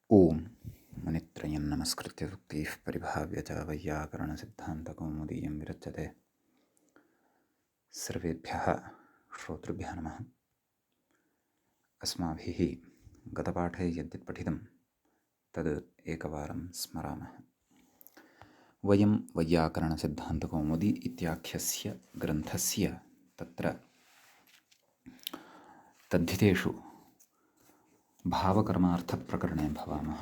ओम मुनित्रयं नमस्कृत्य सुक्तिः परिभाव्य च वैयाकरणसिद्धान्तकौमुदीयं विरच्यते। सर्वेभ्यः श्रोतृभ्यः नमः। अस्माभिः गतपाठे यद्यत् पठितं तद् एकवारं स्मरामः। वयं वैयाकरणसिद्धान्तकौमुदी इत्याख्यस्य ग्रन्थस्य तत्र तद्धितेषु भावकर्मार्थप्रकरणे भवामः।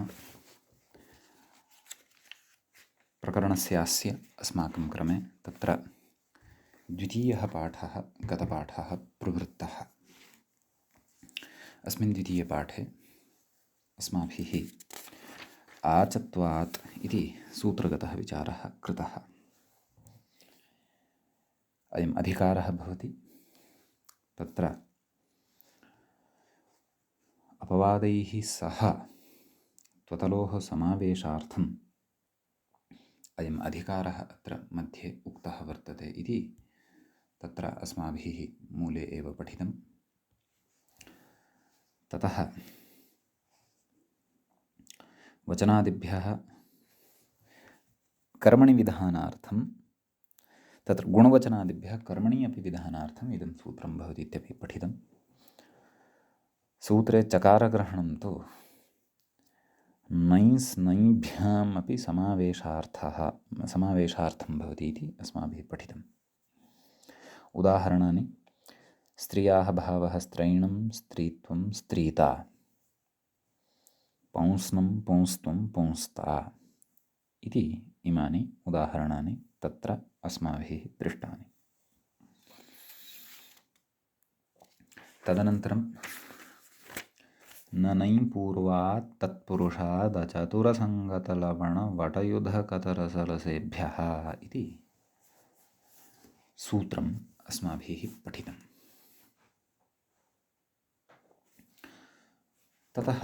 प्रकरणस्यास्य अस्माकं क्रमे तत्र द्वितीयः पाठः गतपाठः प्रवृत्तः। अस्मिन् द्वितीयपाठे अस्माभिः आचत्वात् इति सूत्रगतः विचारः कृतः। अयम् अधिकारः भवति। तत्र अपवादैः सह त्वतलोः समावेशार्थम् अयम् अधिकारः अत्र मध्ये उक्तः वर्तते इति तत्र अस्माभिः मूले एव पठितं। ततः वचनादिभ्यः कर्मणि विधानार्थं तत्र गुणवचनादिभ्यः कर्मणि अपि विधानार्थम् इदं सूत्रं भवति इत्यपि पठितं। सूत्रे चकारग्रहणं तु नैस् नैभ्याम् अपि समावेशार्थं भवति इति अस्माभिः पठितम्। उदाहरणानि: स्त्रियाः भावः स्त्रैणं स्त्रीत्वं स्त्रीता, पौंस्नं पौंस्त्वं पौंस्ता इति इमानि उदाहरणानि तत्र अस्माभिः दृष्टानि। तदनन्तरं न नै पूर्वात् तत्पुरुषादचतुरसङ्गतलवणवटयुधकतरसरसेभ्यः इति सूत्रम् अस्माभिः पठितम्। ततः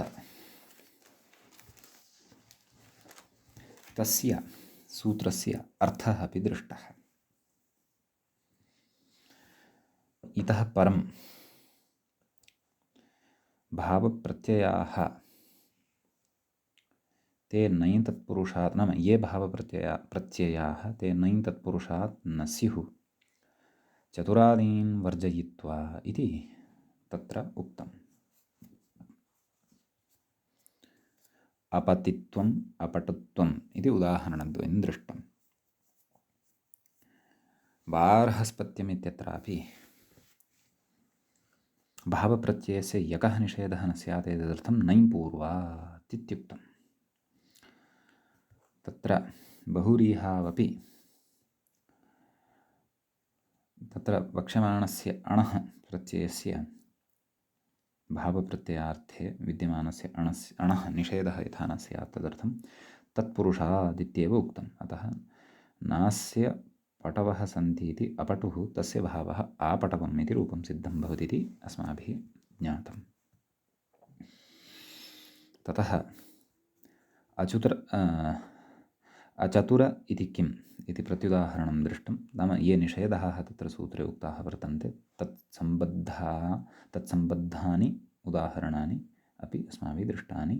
तस्य सूत्रस्य अर्थः अपि दृष्टः। इतः परं भावप्रत्ययाः ते नै तत्पुरुषात् नाम ये भावप्रत्ययाः ते नै तत्पुरुषात् न स्युः चतुरादीन् वर्जयित्वा इति तत्र उक्तम्। अपतित्वम् अपटुत्वम् इति उदाहरणद्वयं दृष्टम्। बार्हस्पत्यम् इत्यत्रापि भावप्रत्ययस्य यकः निषेधः न स्यात् एतदर्थं नै पूर्वात् इत्युक्तम्। तत्र बहुरीहावपि तत्र वक्ष्यमाणस्य अणः प्रत्ययस्य भावप्रत्ययार्थे विद्यमानस्य अणः निषेधः यथा न स्यात् तदर्थं तत्पुरुषादित्येव उक्तम्। अतः नास्य पटवः सन्ति इति अपटुः तस्य भावः आपटवम् इति रूपं सिद्धं भवति इति अस्माभिः ज्ञातम्। ततः अचतुर इति किम् इति प्रत्युदाहरणं दृष्टं। नाम ये निषेधाः तत्र सूत्रे उक्ताः वर्तन्ते तत्सम्बद्धानि उदाहरणानि अपि अस्माभिः दृष्टानि।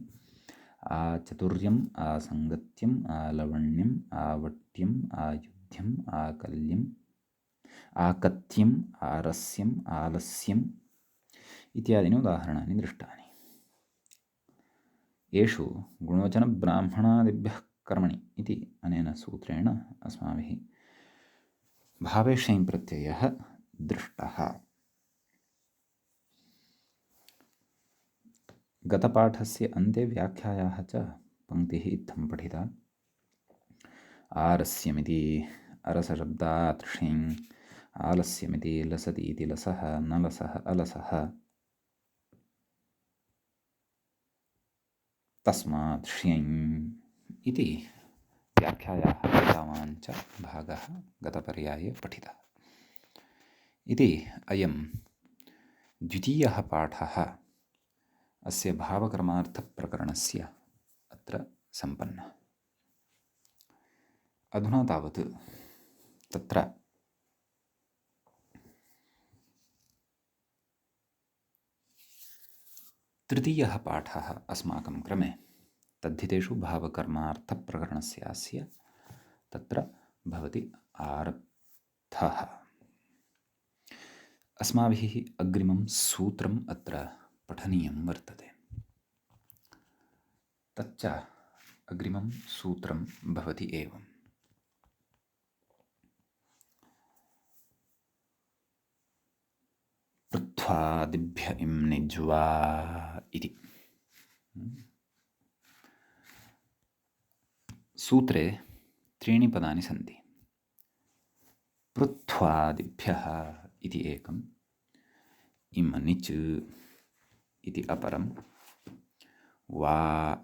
आचतुर्यम् आसङ्गत्यम् आलवण्यम् आवट्यम् आयुध्यम् आकल्यम् आकत्यम् आरस्यम् आलस्यम् इत्यादीनि उदाहरणानि दृष्टानि। येषु गुणवचनब्राह्मणादिभ्यः कर्मणि इति अनेन सूत्रेण अस्माभिः भावेशयं प्रत्ययः दृष्टः। गतपाठस्य अन्ते व्याख्यायाः च पङ्क्तिः इत्थं पठिता। आरस्यमिति अरसशब्दात् षिं, आलस्यमिति लसति इति लसः नलसः अलसः, तस्मात् ष्यं इति व्याख्यायाः एतावान् च भागः गतपर्याये पठितः। इति अयं द्वितीयः पाठः अस्य भावकर्मार्थप्रकरणस्य अत्र सम्पन्नः। अधुना तावत् तत्र तृतीयः पाठः अस्माकं क्रमे तद्धितेषु भावकर्मार्थप्रकरणस्यास्य तत्र भवति आरब्धः। अस्माभिः अग्रिमं सूत्रम् अत्र पठनीयं वर्तते। तच्च अग्रिमं सूत्रं भवति एवम्। पृथ्वादिभ्य इं निज्वा इति। सूत्रे त्रीणि पदानि सन्ति। पृथ्वादिभ्यः इति एकम्, इम निच् इति अपरं, वा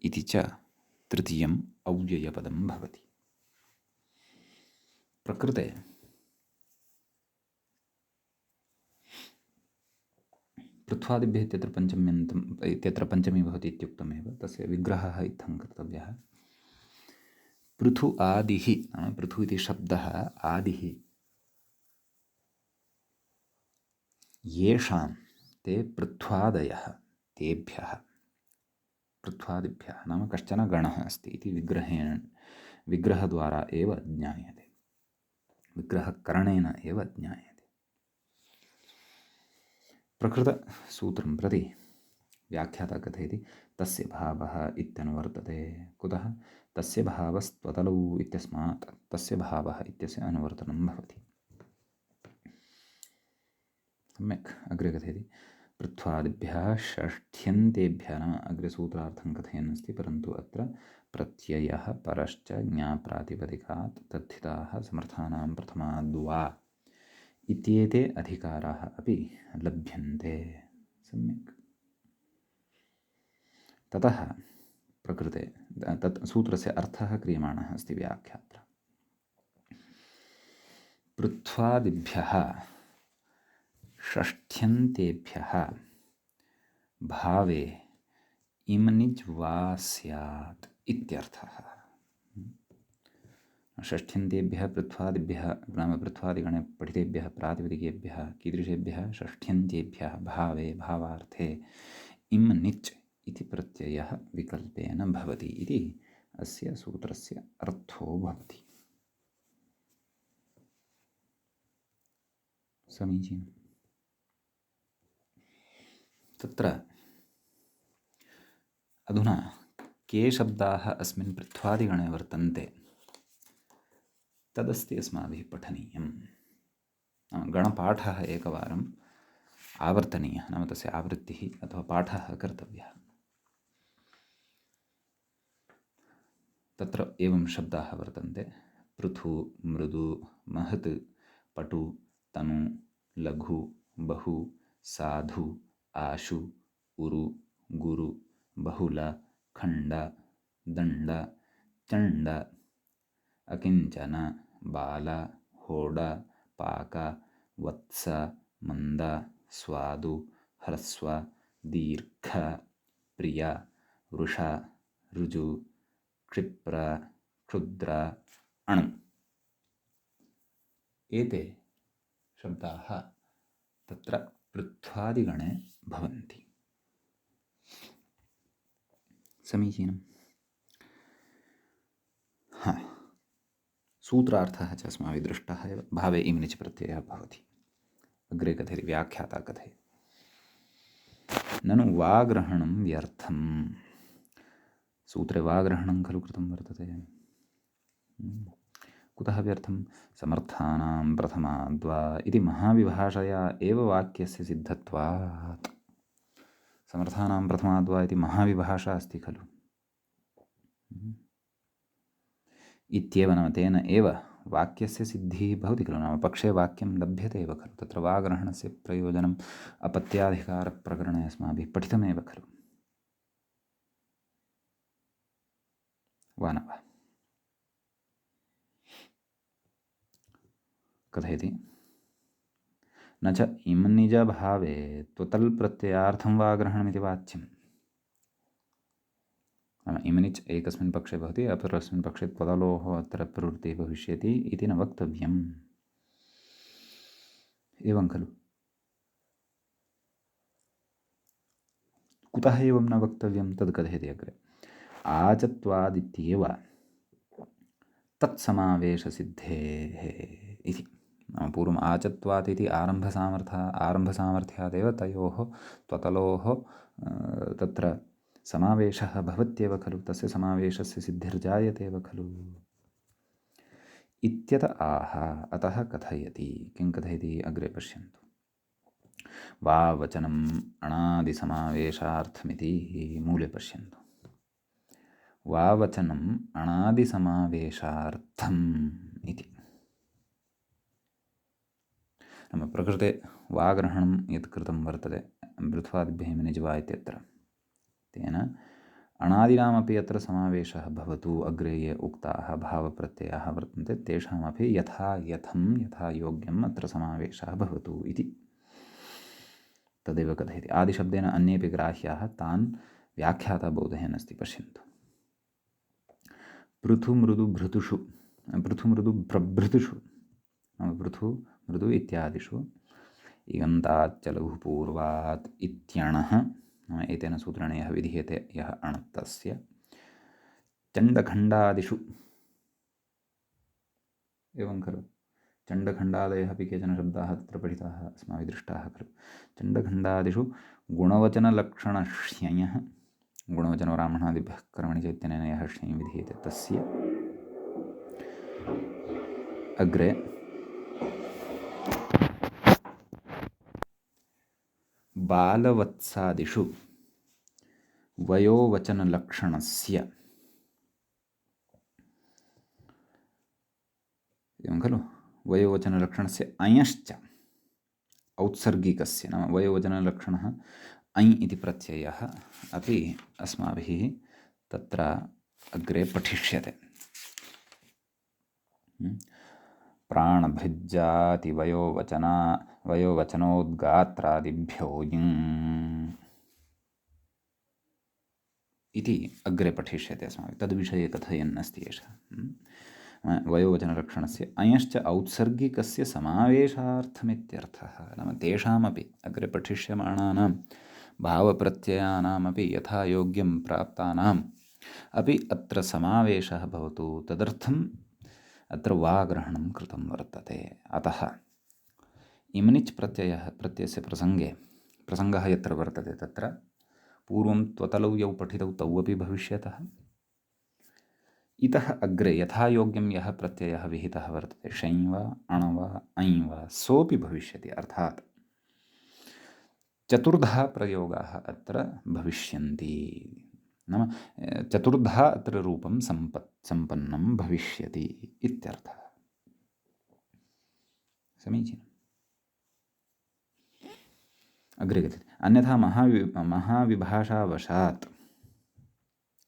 इति च तृतीयम् अव्ययपदं भवति। प्रकृते पृथ्वादिभ्यः इत्यत्र पञ्चमी भवति इत्युक्तमेव, तस्य विग्रहः इत्थं कर्तव्यः। पृथु आदिः, नाम पृथु इति शब्दः आदिः, येषां ते पृथ्वादयः, तेभ्यः पृथ्वादिभ्यः नाम कश्चन गणः अस्ति इति विग्रहद्वारा एव ज्ञायते, विग्रहकरणेन एव ज्ञायते। प्रकृतसूत्रं प्रति व्याख्याता कथयति तस्य भावः इत्यनुवर्तते। कुतः? तस्य भावस्त्वतलौ इत्यस्मात् तस्य भावः इत्यस्य अनुवर्तनं भवति। सम्यक् अग्रे कथयति पृथ्वादिभ्यः षष्ठ्यन्तेभ्यः, नाम अग्रे सूत्रार्थं कथयन् अस्ति, परन्तु अत्र प्रत्ययः परश्च ज्ञाप्रातिपदिकात् तद्धिताः समर्थानां प्रथमाद्वा इत्येते अधिकाराः अपि लभ्यन्ते। सम्यक्। ततः प्रकृते तत् सूत्रस्य अर्थः क्रियमाणः अस्ति व्याख्यात्र। पृथ्वादिभ्यः षष्ठ्यन्तेभ्यः भावे इमनिज् वा स्यात् इत्यर्थः। षष्ठ्यन्तेभ्यः पृथ्वादिभ्यः नाम पृथ्वादिगणे पठितेभ्यः प्रातिपदिकेभ्यः कीदृशेभ्यः? षष्ठ्यन्तेभ्यः भावे भावार्थे इम् निच् इति प्रत्ययः विकल्पेन भवति इति अस्य सूत्रस्य अर्थो भवति। समीचीनम्। तत्र अधुना के शब्दाः अस्मिन् पृथ्वादिगणे वर्तन्ते तदस्ति अस्माभिः पठनीयं। नाम गणपाठः एकवारम् आवर्तनीयः, नाम तस्य आवृत्तिः अथवा पाठः कर्तव्यः। तत्र एवं शब्दाः वर्तन्ते: पृथु, मृदु, महत्, पटु, तनु, लघु, बहु, साधु, आशु, उरु, गुरु, बहुल, खण्ड, दण्ड, चण्ड, अकिञ्चन, बाल, होड, पाक, वत्स, मन्द, स्वादु, ह्रस्व, दीर्घ, प्रिय, वृष, ऋजु, क्षिप्र, क्षुद्र, अणु। एते शब्दाः तत्र पृथ्वादिगणे भवन्ति। समीचीनम्। सूत्रार्थः च अस्माभिः दृष्टः एव। भावे इम्निच् प्रत्ययः भवति। अग्रे कथयति व्याख्याता कथयति ननु वाग्रहणं व्यर्थम्। सूत्रे वाग्रहणं खलु कृतं वर्तते। कुतः व्यर्थं? समर्थानां प्रथमाद्वा इति महाविभाषया एव वाक्यस्य सिद्धत्वात्। समर्थानां प्रथमाद्वा इति महाविभाषा अस्ति खलु। इत्येव, नाम तेन एव वाक्यस्य सिद्धिः भवति खलु, नाम पक्षे वाक्यं लभ्यते एव खलु। तत्र वाग्रहणस्य प्रयोजनम् अपत्याधिकारप्रकरणे अस्माभिः पठितमेव खलु, वा न वा? कथयति न च इम्निजभावे त्वतल् प्रत्ययार्थं वाग्रहणमिति वाच्यम्। नाम इम्निच् एकस्मिन् पक्षे भवति, अपरस्मिन् पक्षे त्वदलोः अत्र प्रवृत्तिः भविष्यति इति न वक्तव्यम्। एवं खलु। कुतः एवं न वक्तव्यं तद् कथयति अग्रे। आचत्वादित्येव तत्समावेशसिद्धेः इति। पूर्वम् आचत्वात् इति आरम्भसामर्थ्यादेव तयोः त्वतलोः तत्र समावेशः भवत्येव खलु, तस्य समावेशस्य सिद्धिर्जायतेव खलु इत्यत आह। अतः कथयति। किं कथयति अग्रे पश्यन्तु। वा वचनम् अणादिसमावेशार्थमिति मूले पश्यन्तु। वा वचनम् अणादिसमावेशार्थम् इति। नाम प्रकृते वाग्रहणं यत् कृतं वर्तते मृत्वादिभ्यः निजवा इत्यत्र, तेन अणादीनामपि अत्र समावेशः भवतु। अग्रे ये उक्ताः भावप्रत्ययाः वर्तन्ते तेषामपि यथा यथं यथा योग्यम् अत्र समावेशः भवतु इति तदेव कथयति। आदिशब्देन अन्येपि ग्राह्याः तान् व्याख्याताबोधेन अस्ति। पश्यन्तु। पृथु मृदु भृतुषु, पृथु मृदु प्रभृतुषु, पृथु मृदु इत्यादिषु इगन्ताच्च लघुपूर्वात् इत्यणः, एतेन सूत्रेण यः विधीयते यः अणत्तस्य, चण्डखण्डादिषु, एवं खलु, चण्डखण्डादयः अपि केचन शब्दाः तत्र पठिताः अस्माभिः दृष्टाः खलु। चण्डखण्डादिषु गुणवचनलक्षणश्यञः, गुणवचनब्राह्मणादिभ्यः कर्मणि चैतन्येन यः श्यञ् विधीयते तस्य अग्रे बालवत्सादिषु वयोवचनलक्षणस्य, एवं खलु, वयोवचनलक्षणस्य अयश्च औत्सर्गिकस्य, नाम वयोवचनलक्षणः ऐ इति प्रत्ययः अपि अस्माभिः तत्र अग्रे पठिष्यते। प्राणभृज्जाति वयोवचनोद्गात्रादिभ्यो इति अग्रे पठिष्यते अस्माभिः। तद्विषये कथयन् अस्ति एषः। वयोवचनलक्षणस्य अयश्च औत्सर्गिकस्य समावेशार्थमित्यर्थः। नाम तेषामपि अग्रे पठिष्यमाणानां भावप्रत्ययानामपि यथा योग्यं प्राप्तानाम् अपि अत्र समावेशः भवतु, तदर्थम् अत्र वाग्रहणं कृतं वर्तते। अतः इम्निच् प्रत्ययस्य प्रसङ्गः यत्र वर्तते तत्र पूर्वं त्वतलौ यौ पठितौ तौ अपि भविष्यतः। इतः अग्रे यथा योग्यं यः प्रत्ययः विहितः वर्तते, शञ् वा अण वा ऐ वा, सोऽपि भविष्यति। अर्थात् चतुर्धा प्रयोगाः अत्र भविष्यन्ति। नाम चतुर्धा अत्र रूपं सम्पन्नं भविष्यति इत्यर्थः। समीचीनम्। अग्रे गच्छति। अन्यथा महाविभाषावशात्,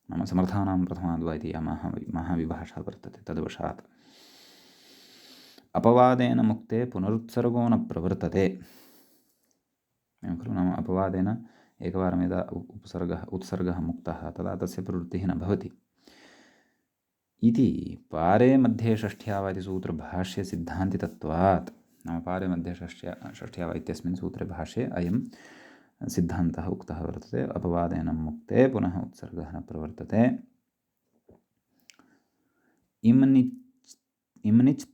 नाम समर्थानां प्रथमाद्वा इति या महाविभाषा वर्तते तद्वशात् अपवादेन मुक्ते पुनरुत्सर्गो न प्रवर्तते। एवं खलु, नाम अपवादेन एकवारं यदा उत्सर्गः मुक्तः तदा तस्य प्रवृत्तिः न भवति इति पारे मध्ये षष्ठ्या वा इति सूत्रभाष्यसिद्धान्तितत्वात्। नाम पारे मध्ये षष्ठ्या वा इत्यस्मिन् सूत्रे भाष्ये अयं सिद्धान्तः उक्तः वर्तते। अपवादेन मुक्ते पुनः उत्सर्गः न प्रवर्तते। इम्निच्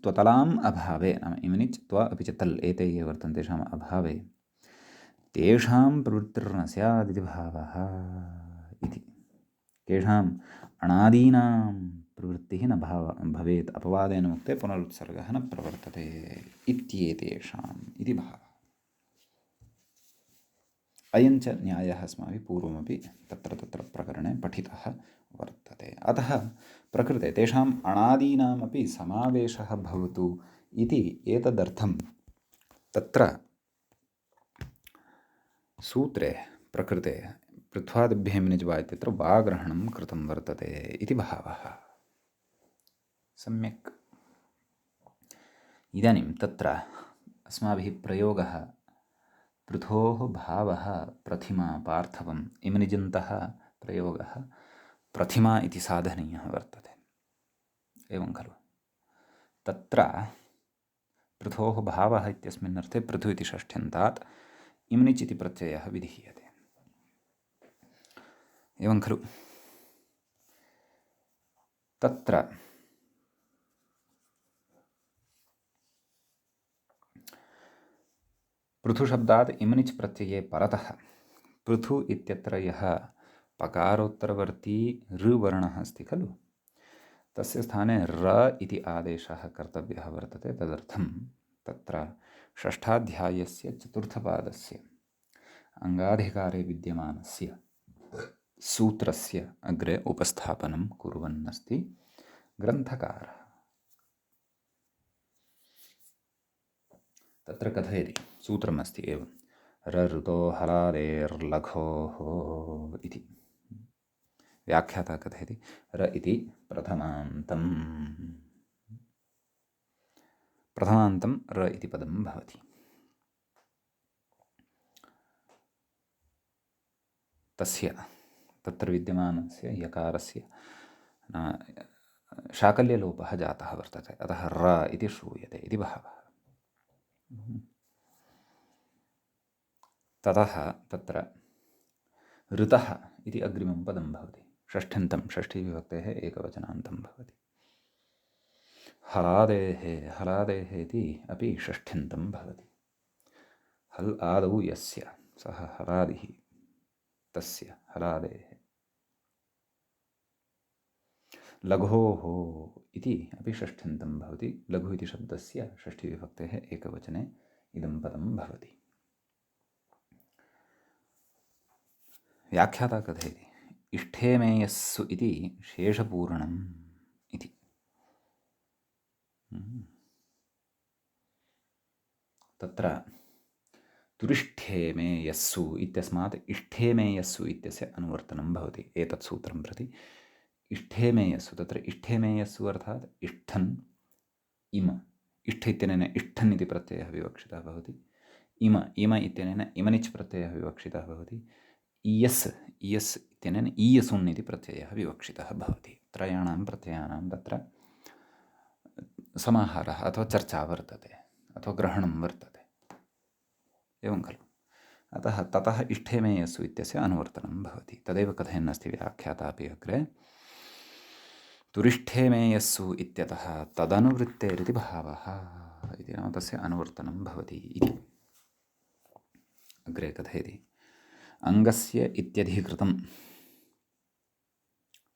त्वतलाम् अभावे, नाम इम्निच् त्व अपि च तल् एते ये वर्तन्ते तेषाम् अभावे तेषां प्रवृत्तिर्न स्यात् इति भावः इति। केषाम् अणादीनां प्रवृत्तिः न भवेत्, अपवादेन मुक्ते पुनरुत्सर्गः न प्रवर्तते इत्येतेषाम् इति भावः। अयञ्च न्यायः अस्माभिः पूर्वमपि तत्र प्रकरणे पठितः वर्तते। अतः प्रकृते तेषाम् अणादीनामपि समावेशः भवतु इति एतदर्थं तत्र सूत्रे प्रकृते पृथ्वादिभ्यः निजवा इत्यत्र वाग्रहणं कृतं वर्तते इति भावः। सम्यक्। इदानीं तत्र अस्माभिः प्रयोगः पृथोः भावः प्रथिमा पार्थवम् इमनिजन्तः प्रयोगः प्रथिमा इति साधनीयः वर्तते। एवं खलु, तत्र पृथोः भावः इत्यस्मिन् अर्थे पृथु इति षष्ठ्यन्तात् इम्निच् इति प्रत्ययः विधीयते। एवं खलु तत्र पृथुशब्दात् इमनिच् प्रत्यये परतः पृथु इत्यत्र यः पकारोत्तरवर्ती ऋवर्णः अस्ति खलु तस्य स्थाने र इति आदेशः कर्तव्यः वर्तते। तदर्थं तत्र षष्ठाध्यायस्य चतुर्थपादस्य अङ्गाधिकारे विद्यमानस्य सूत्रस्य अग्रे उपस्थापनं कुर्वन्नस्ति ग्रन्थकारः। तत्र कथयति सूत्रमस्ति एवं रऋतो हलादेर्लघोः इति। व्याख्याता कथयति र इति प्रथमान्तं र इति पदं भवति। तस्य तत्र विद्यमानस्य यकारस्य शाकल्यलोपः जातः वर्तते, अतः र इति श्रूयते इति भावः। ततः तत्र ऋतः इति अग्रिमं पदं भवति, षष्ठ्यन्तं, षष्ठीविभक्तेः एकवचनान्तं भवति। हलादेः इति अपि षष्ठ्यन्तं भवति। हल् आदौ यस्य सः हलादिः, तस्य हलादेः। लघोः इति अपि षष्ठ्यन्तं भवति। लघु इति शब्दस्य षष्ठीविभक्तेः एकवचने इदं पदं भवति। व्याख्याता कथयति इष्ठेमेयस्सु इति शेषपूरणम् इति। तत्र तुरिष्ठेमेयस्सु इत्यस्मात् इष्ठेमेयस्सु इत्यस्य अनुवर्तनं भवति एतत् सूत्रं प्रति। इष्ठेमेयस्सु, तत्र इष्ठेमेयस्सु अर्थात् इष्ठन् इम, इष्ठ इत्यनेन इष्ठन् इति प्रत्ययः विवक्षितः भवति। इम इत्यनेन इमनिच् प्रत्ययः विवक्षितः भवति। इयस् इत्यनेन ईयसुन् इति प्रत्ययः विवक्षितः भवति। त्रयाणां प्रत्ययानां तत्र समाहारः अथवा चर्चा वर्तते अथवा ग्रहणं वर्तते। एवं खलु। अतः ततः इष्ठेमेयस्सु इत्यस्य अनुवर्तनं भवति। तदेव कथयन्नस्ति व्याख्याता अपि अग्रे तुरिष्ठेमेयस्सु इत्यतः तदनुवृत्तेरिति भावः इति, नाम तस्य अनुवर्तनं भवति इति। अग्रे कथयति अङ्गस्य इत्यधिकृतम्,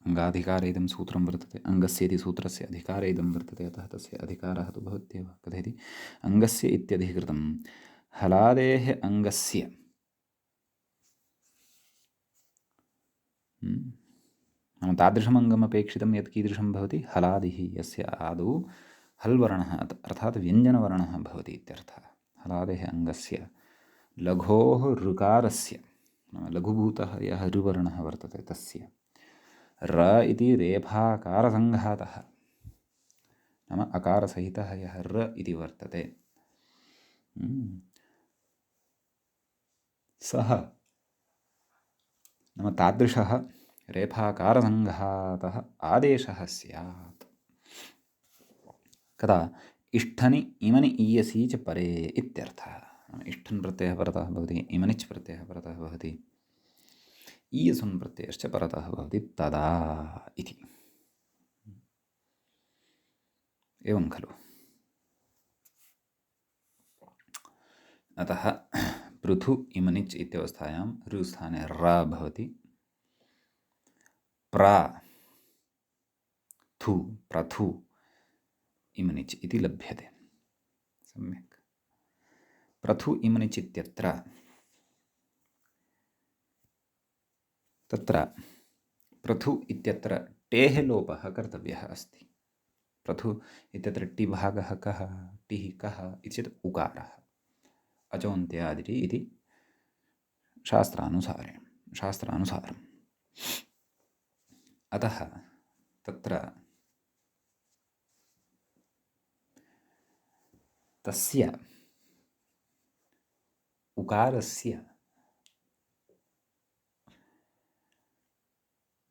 अङ्गाधिकारे इदं सूत्रं वर्तते। अङ्गस्य इति सूत्रस्य अधिकारे इदं वर्तते, अतः तस्य अधिकारः तु भवत्येव। कथयति अङ्गस्य इत्यधिकृतं हलादेः अङ्गस्य, नाम तादृशम् अङ्गम् अपेक्षितं यत् कीदृशं भवति, हलादिः, यस्य आदौ हल्वर्णः अर्थात् व्यञ्जनवर्णः भवति इत्यर्थः। हलादेः अङ्गस्य लघोः ऋकारस्य, नाम लघुभूतः यः ऋवर्णः वर्तते तस्य र इति रेफाकारसङ्घातः, नाम अकारसहितः यः र इति वर्तते सः, नाम तादृशः रेफाकारसङ्घातः आदेशः स्यात् कदा इष्ठनि इमनि ईयसि च परे इत्यर्थः। इष्ठन् प्रत्ययः परतः भवति, इमनिच् प्रत्ययः परतः भवति, ईयसुन् प्रत्ययश्च परतः भवति तदा इति। एवं खलु। अतः पृथु इमनिच् इत्यवस्थायां ऋस्थाने र भवति, प्रथु इमनिच् इति लभ्यते। सम्यक्। प्रथु इमनिच् इत्यत्र तत्र प्रथु इत्यत्र टेः लोपः कर्तव्यः अस्ति। प्रथु इत्यत्र टिभागः कः, टिः कः इति चेत् उकारः, अचोन्त्यादिति इति शास्त्रानुसारम्। अतः तत्र तस्य उकारस्य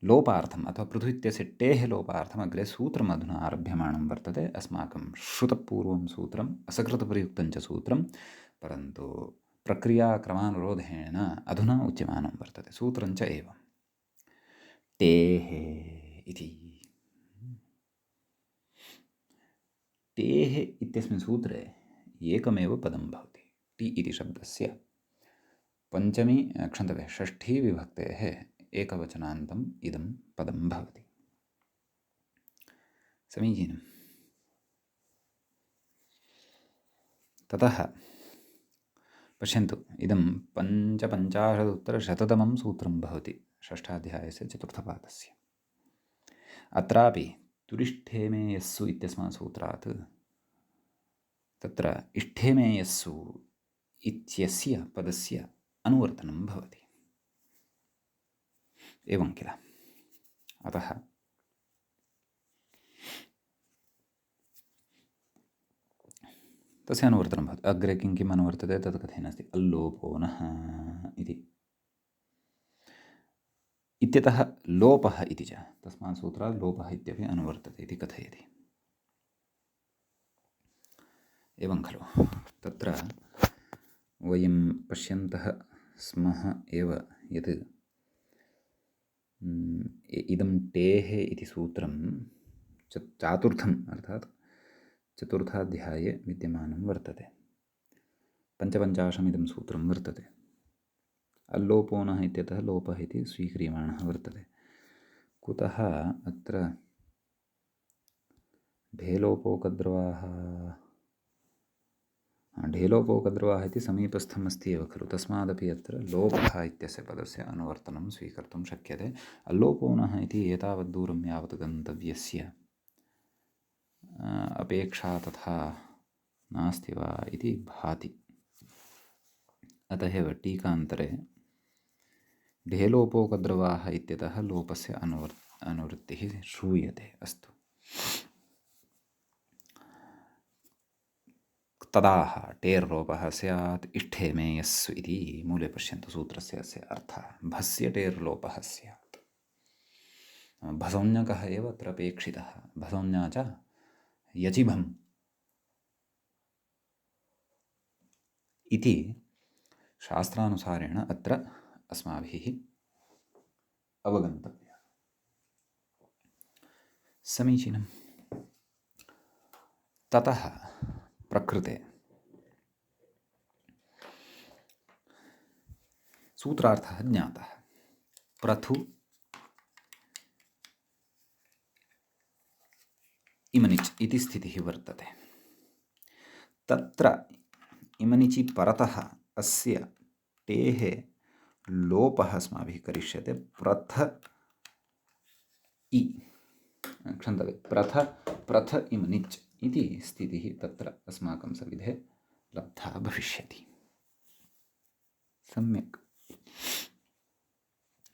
लोपार्थम् अथवा पृथु इत्यस्य टेः लोपार्थम् अग्रे सूत्रम् अधुना आरभ्यमाणं वर्तते। अस्माकं श्रुतपूर्वं सूत्रम् असकृतप्रयुक्तं च सूत्रं, परन्तु प्रक्रियाक्रमानुरोधेन अधुना उच्यमानं वर्तते। सूत्रं च एवं टेः इति। टेः इत्यस्मिन् सूत्रे एकमेव पदं भवति। टि इति शब्दस्य पञ्चमी षष्ठी विभक्तेः एकवचनान्तम् इदं पदं भवति। समीचीनं। ततः पश्यन्तु, इदं पञ्चपञ्चाशदुत्तरशततमं सूत्रं भवति षष्ठाध्यायस्य चतुर्थपादस्य। अत्रापि तुरिष्ठेमे यस्सु इत्यस्मात् सूत्रात् तत्र इष्ठेमे यस्सु इत्यस्य पदस्य अनुवर्तनं भवति। एवं किल? अतः तस्य अनुवर्तनं भवति। अग्रे किं किम् अनुवर्तते तत् कथेनास्ति। अल्लोपो नः इति इत्यतः लोपः इति च तस्मात् सूत्रात् लोपः इत्यपि अनुवर्तते इति कथयति। एवं खलु? तत्र वयं पश्यन्तः स्मः एव यत् इदं टेः इति सूत्रं चातुर्थम् अर्थात् चतुर्थाध्याये विद्यमानं वर्तते। पञ्चपञ्चाशमिदं सूत्रं वर्तते। अल्लोपो नः इत्यतः लोपः इति स्वीक्रियमाणः वर्तते। कुतः अत्र ढेलोपोकद्रवाः ढेलोपोकद्रवाः इति समीपस्थमस्ति एव खलु, तस्मादपि अत्र लोपः इत्यस्य पदस्य अनुवर्तनं स्वीकर्तुं शक्यते। अल्लोपो नः इति एतावत् दूरं यावत् गन्तव्यस्य अपेक्षा तथा नास्ति वा इति भाति। अतः एव टीकान्तरे ढेलोपोकद्रवाः इत्यतः लोपस्य अनुवृत्तिः श्रूयते। अस्तु, तदाह टेर्लोपः स्यात् इष्ठेमे यस्सु इति मूले पश्यन्तु सूत्रस्य अस्य अर्थः। भस्य टेर्लोपः स्यात्। भसौञ्जकः एव अत्र अपेक्षितः। भसौञ्जा च यचिभम् इति शास्त्रानुसारेण अत्र अस्माभिः अवगन्तव्यः। समीचीनं। ततः प्रकृते सूत्रार्थः ज्ञातः। प्रथु इमनिच् इति स्थितिः वर्तते। तत्र इमनिचि परतः अस्य टेः लोपः अस्माभिः करिष्यते। प्रथ इमनिच् इति स्थितिः तत्र अस्माकं सविधे लब्धा भविष्यति। सम्यक्।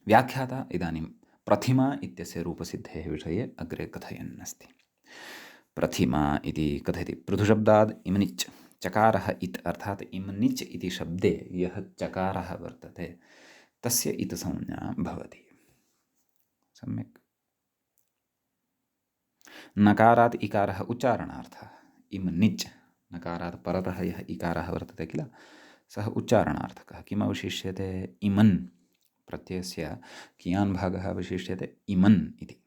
व्याख्याता इदानीं प्रथिमा इत्यस्य रूपसिद्धेः विषये अग्रे कथयन् अस्ति। प्रथिमा इति कथयति। पृथुशब्दाद् इमनिच् चकारः इत् अर्थात् इमनिच् इति शब्दे यः चकारः वर्तते तस्य इत् संज्ञा भवति। सम्यक्। नकारात् इकारः उच्चारणार्थः। इमनिच् नकारात् परतः यः इकारः वर्तते किल, सः उच्चारणार्थकः। किम् अवशिष्यते? इमन् प्रत्ययस्य कियान् भागः अवशिष्यते? इमन् इति।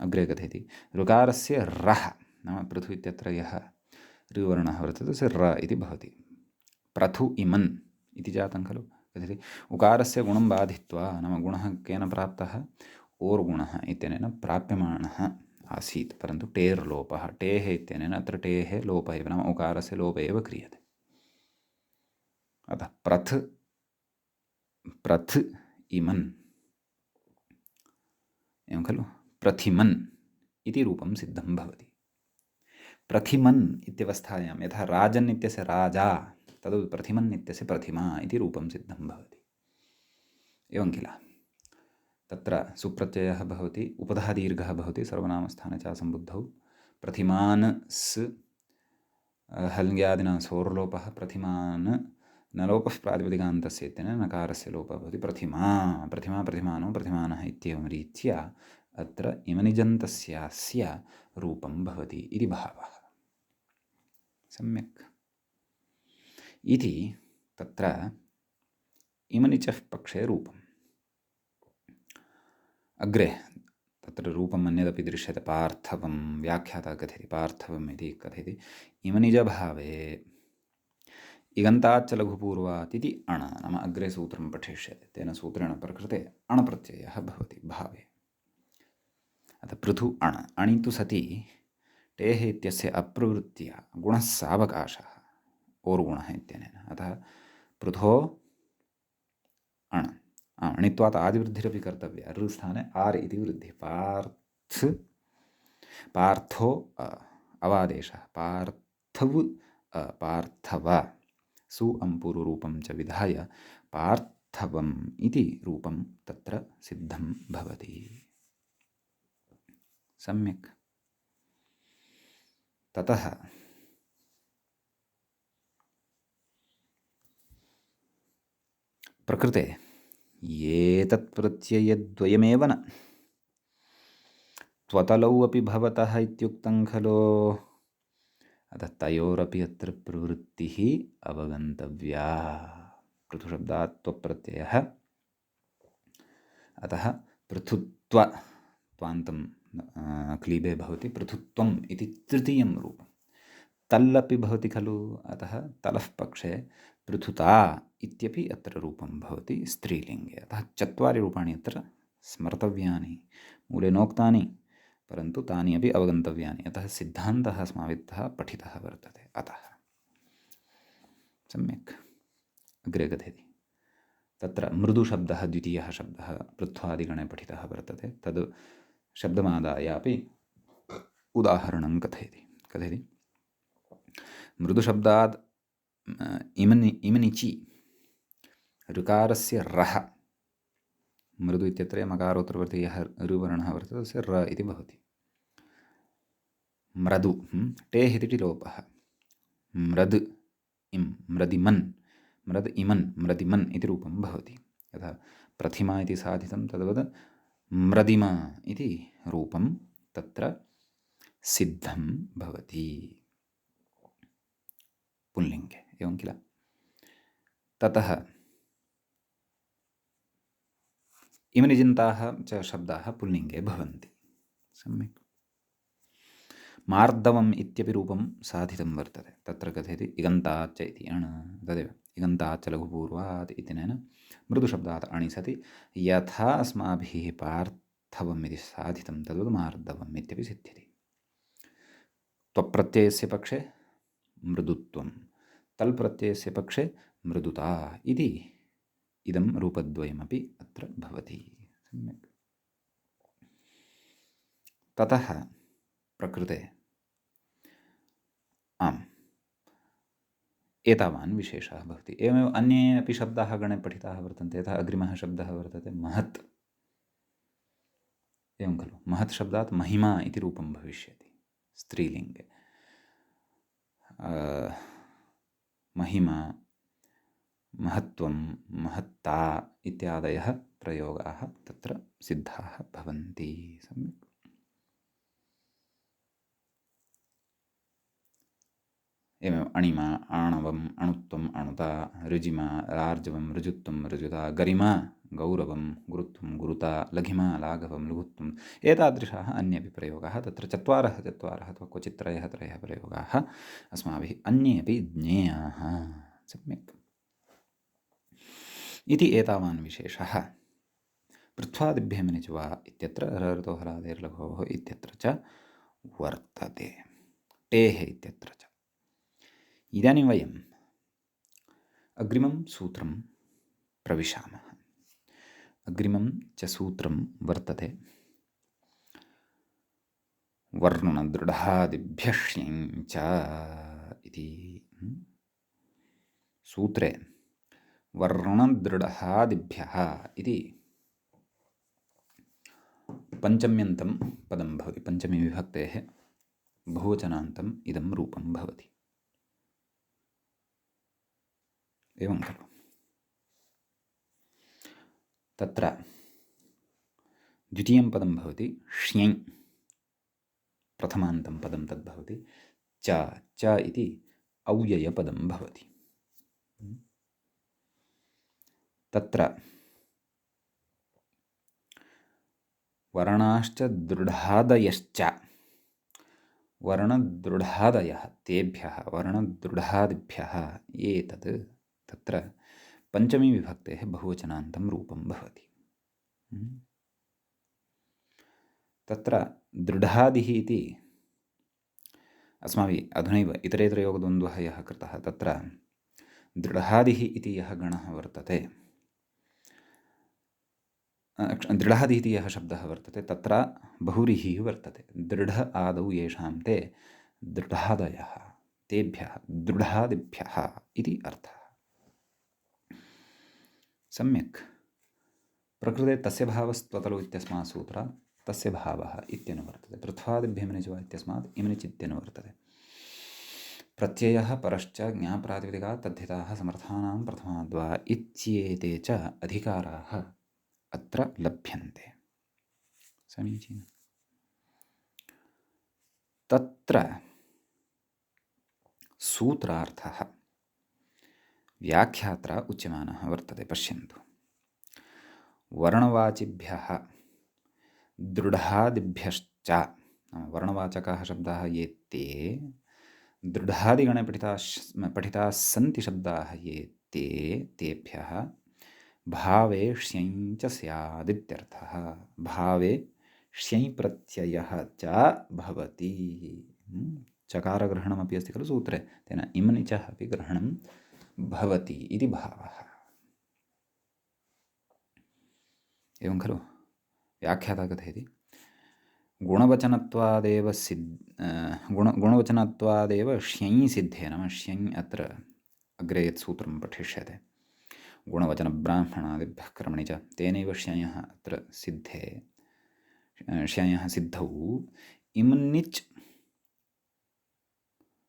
अग्रे कथयति। ऋकारस्य रः नाम पृथु इत्यत्र यः ऋवर्णः वर्तते स र इति भवति। प्रथु इमन् इति जातं खलु। कथयति उकारस्य गुणं बाधित्वा नाम गुणः केन प्राप्तः? ओर्गुणः इत्यनेन प्राप्यमाणः आसीत्, परन्तु टेर्लोपः टेः इत्यनेन अत्र टेः लोपः एव नाम उकारस्य लोपः एव क्रियते। अतः प्रथ् इमन् एवं खलु। प्रथिमन् इति रूपं सिद्धं भवति। प्रथिमन् इत्यवस्थायां यथा राजन् इत्यस्य राजा तद् प्रथिमन् इत्यस्य प्रतिमा इति रूपं सिद्धं भवति। एवं किल। तत्र सुप्रत्ययः भवति, उपधः दीर्घः भवति सर्वनामस्थाने च सम्बुद्धौ। प्रतिमान् स् हल्ङ्यादिना सोर्लोपः। प्रतिमान् न लोपः प्रातिपदिकान्तस्य इत्यनेन नकारस्य लोपः भवति। प्रतिमानो प्रतिमानः इत्येवं रीत्या अत्र इमनिजन्तस्यास्य रूपं भवति इति भावः। सम्यक्। इति तत्र इमनिचः पक्षे रूपम्। अग्रे तत्र रूपम् अन्यदपि दृश्यते पार्थवं व्याख्याता कथयति पार्थवम् इति कथयति इमनिजभावे इगन्ताच्च लघुपूर्वात् इति अण नाम अग्रे सूत्रं पठिष्यते तेन सूत्रेण प्रकृते अणप्रत्ययः भवति भावे अतः पृथु अण अणि तु सति टेः इत्यस्य अप्रवृत्त्या गुणः सावकाशः ओर्गुणः इत्यनेन अतः पृथो अण अणित्वात् आदिवृद्धिरपि कर्तव्या ऋ स्थाने आर् इति वृद्धिः पार्थो अवादेशः पार्थव पार्थव सु पूर्वरूपं च विधाय पार्थवम् इति रूपं तत्र सिद्धं भवति सम्यक् ततः प्रकृते एतत्प्रत्ययद्वयमेव न त्वतलौ अपि भवतः इत्युक्तं खलु अतः तयोरपि अत्र प्रवृत्तिः अवगन्तव्या पृथुशब्दात् त्वप्रत्ययः अतः पृथुत्व त्वान्तं क्लीबे भवति पृथुत्वम् इति तृतीयं रूपं तल्लपि भवति खलु अतः तलः पक्षे पृथुता इत्यपि अत्र रूपं भवति स्त्रीलिङ्गे अतः चत्वारि रूपाणि अत्र स्मर्तव्यानि मूले नोक्तानि परन्तु तानि अपि अवगन्तव्यानि अतः सिद्धान्तः अस्माभिः पठितः वर्तते अतः सम्यक् अग्रे कथयति तत्र मृदुशब्दः द्वितीयः शब्दः पृथ्वादिगणे पठितः वर्तते तद् शब्दमादाय अपि उदाहरणं कथयति मृदुशब्दात् इमनिचि ऋकारस्य रः मृदु इत्यत्र मकारोत्तरवर्ती यः ऋवर्णः वर्तते तस्य र इति भवति मृदु टेः इति लोपः मृद् इं मृदिमन् मृद् इमन् मृदिमन् इति रूपं भवति यथा प्रथिमा इति साधितं तद्वत् मृदिमा इति रूपं तत्र सिद्धं भवति पुल्लिङ्गे एवं किल ततः इमनिजन्ताः च शब्दाः पुल्लिङ्गे भवन्ति सम्यक् मार्दवम् इत्यपि रूपं साधितं वर्तते तत्र कथयति इगन्ताच्च इति अण तदेव इगन्ताच्च लघुपूर्वात् इत्यनेन मृदुशब्दात् अणि सति यथा अस्माभिः पार्थवम् इति साधितं तद्वत् मार्दवम् इत्यपि सिद्ध्यति त्वप्रत्ययस्य पक्षे मृदुत्वं तल् प्रत्ययस्य पक्षे मृदुता इति इदं रूपद्वयमपि अत्र भवति सम्यक् ततः प्रकृते आम् एतावान् विशेषः भवति एवमेव अन्ये अपि शब्दाः गणे पठिताः वर्तन्ते यथा अग्रिमः शब्दः वर्तते महत् एवं खलु महत् शब्दात् महिमा इति रूपं भविष्यति स्त्रीलिङ्गे महिमा महत्त्वं महत्ता इत्यादयः प्रयोगाः तत्र सिद्धाः भवन्ति सम्यक् एवम् अणिमा आणवम् अणुत्वम् अणुता ऋजिमा रार्जवं ऋजुत्वं ऋजुता गरिमा गौरवं गुरुत्वं गुरुता लघिमा लाघवं लघुत्वम् एतादृशाः अन्येपि प्रयोगाः तत्र चत्वारः अथवा क्वचित् त्रयः प्रयोगाः अस्माभिः अन्येपि ज्ञेयाः सम्यक् इति एतावान् विशेषः पृथ्वादिभ्यः वा इत्यत्र रऋतो हलादेर्लघोः इत्यत्र च वर्तते टेः इत्यत्र च इदानीं वयम् अग्रिमं सूत्रं प्रविशामः अग्रिमं च सूत्रं वर्तते वर्णदृढादिभ्यः च इति सूत्रे वर्णदृढादिभ्यः इति पञ्चम्यन्तं पदं भवति पञ्चमी विभक्तेः बहुवचनान्तम् इदं रूपं भवति एवं खलु तत्र द्वितीयं पदं भवति श्ञै प्रथमान्तं पदं तद्भवति च इति अव्ययपदं भवति तत्र वर्णाश्च दृढादयश्च वर्णदृढादयः तेभ्यः वर्णदृढादिभ्यः एतत् तत्र पञ्चमी विभक्तेः बहुवचनान्तं रूपं भवति। तत्र दृढादिः इति अस्माभिः अधुनैव इतरेतरयोगद्वन्द्वः यः कृतः तत्र दृढादिः इति यः गणः वर्तते, दृढादिः इति यः शब्दः वर्तते तत्र बहुव्रीहिः वर्तते। दृढ आदौ येषां ते दृढादयः तेभ्यः दृढादिभ्यः इति अर्थः। सम्यक्। प्रकृते तस्य भावस्त्वतलो इत्यस्मात् सूत्रात् तस्य भावः इत्यनुवर्तते। पृथ्वादिभ्यमिनिच वा इत्यस्मात् इमिनिच् इत्यनुवर्तते। प्रत्ययः परश्च ज्ञाप्रातिपदिकात् तद्धिताः समर्थानां प्रथमाद्वा इत्येते च अधिकाराः अत्र लभ्यन्ते। समीचीनम्। तत्र सूत्रार्थः व्याख्यात्रा उच्यमानः वर्तते। पश्यन्तु। वर्णवाचिभ्यः दृढादिभ्यश्च वर्णवाचकाः शब्दाः ये ते दृढादिगणे पठिताः सन्ति शब्दाः ये ते तेभ्यः भावे श्यञ् च स्यादित्यर्थः। भावे श्यञ् प्रत्ययः च भवति। चकारग्रहणमपि अस्ति खलु सूत्रे, तेन इमनिचः अपि ग्रहणं भवति इति भावः। एवं खलु व्याख्याता कथयति गुणवचनत्वादेव गुणवचनत्वादेव श्यञ् सिद्धे, नाम श्यञ् अत्र अग्रे यत् सूत्रं पठिष्यते गुणवचनब्राह्मणादिभ्यः कर्मणि च तेनैव श्यञः अत्र सिद्धे श्यञः सिद्धौ इमनिच्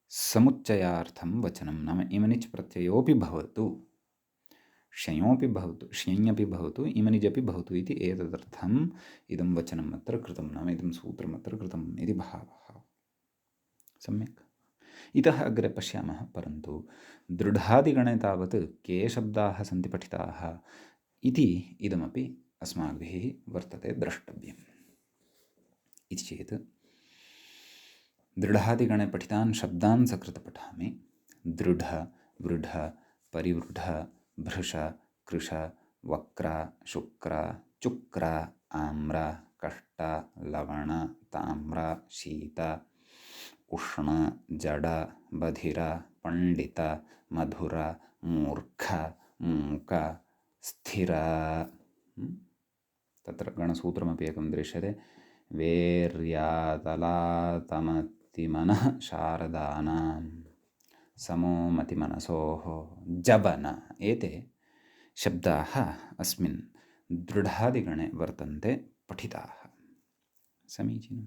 समुच्चयार्थं वचनं, नाम इमनिच् प्रत्ययोऽपि भवतु श्यञोऽपि भवतु श्यञ्यपि भवतु इमनिजपि भवतु इति एतदर्थम् इदं वचनम् अत्र कृतं, नाम इदं सूत्रम् अत्र कृतम् इति भावः। सम्यक्। इतः अग्रे पश्यामः। परन्तु दृढादिगणे तावत् के शब्दाः सन्ति पठिताः इति इदमपि अस्माभिः वर्तते द्रष्टव्यम्। इति चेत् दृढादिगणे पठितान् शब्दान् सकृत् पठामि। दृढ, वृढ, परिवृढ, भृश, कृश, वक्र, शुक्र, चुक्र, आम्र, कष्ट, लवण, ताम्र, शीत, उष्ण, जड, बधिर, पंडित, मधुर, मूर्ख, मूक, स्थिर। तत्र गणसूत्रमपि एकं दृश्यते। वेर्यातलातमतिमनः शारदानां समो मतिमनसोः जबन। एते शब्दाः अस्मिन् दृढादिगणे वर्तन्ते पठिताः। समीचीनम्।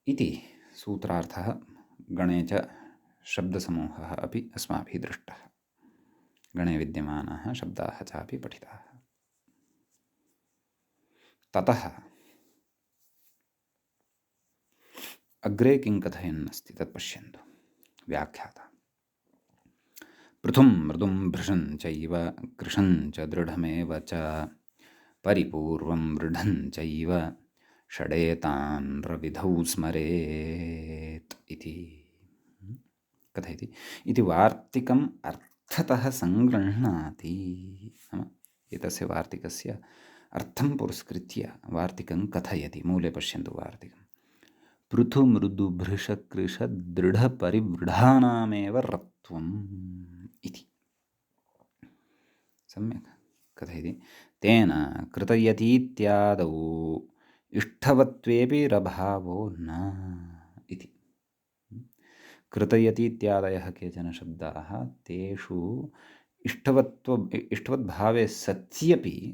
इति सूत्रार्थः गणे च शब्दसमूहः अपि अस्माभिः दृष्टः। गणे विद्यमानाः शब्दाः चापि पठिताः। ततः अग्रे किं कथयन्नस्ति तत् पश्यन्तु। व्याख्याता पृथुं मृदुं भृशं चैव कृशं च दृढमेव च परिपूर्वं वृढं चैव षडेतान् रविधौ स्मरेत् इति कथयति। इति वार्तिकम् अर्थतः संगृह्णाति। नाम एतस्य वार्तिकस्य अर्थं पुरस्कृत्य वार्तिकं कथयति। मूले पश्यन्तु वार्तिकम्। पृथु मृदु भृश कृश दृढ परिवृढानामेव रत्वम् इति। सम्यक् कथयति। तेन कृतयतीत्यादौ इष्टवत्वेपि रभावो न इति। कृतयतीत्यादयः केचन शब्दाः तेषु इष्टवद्भावे सत्यपि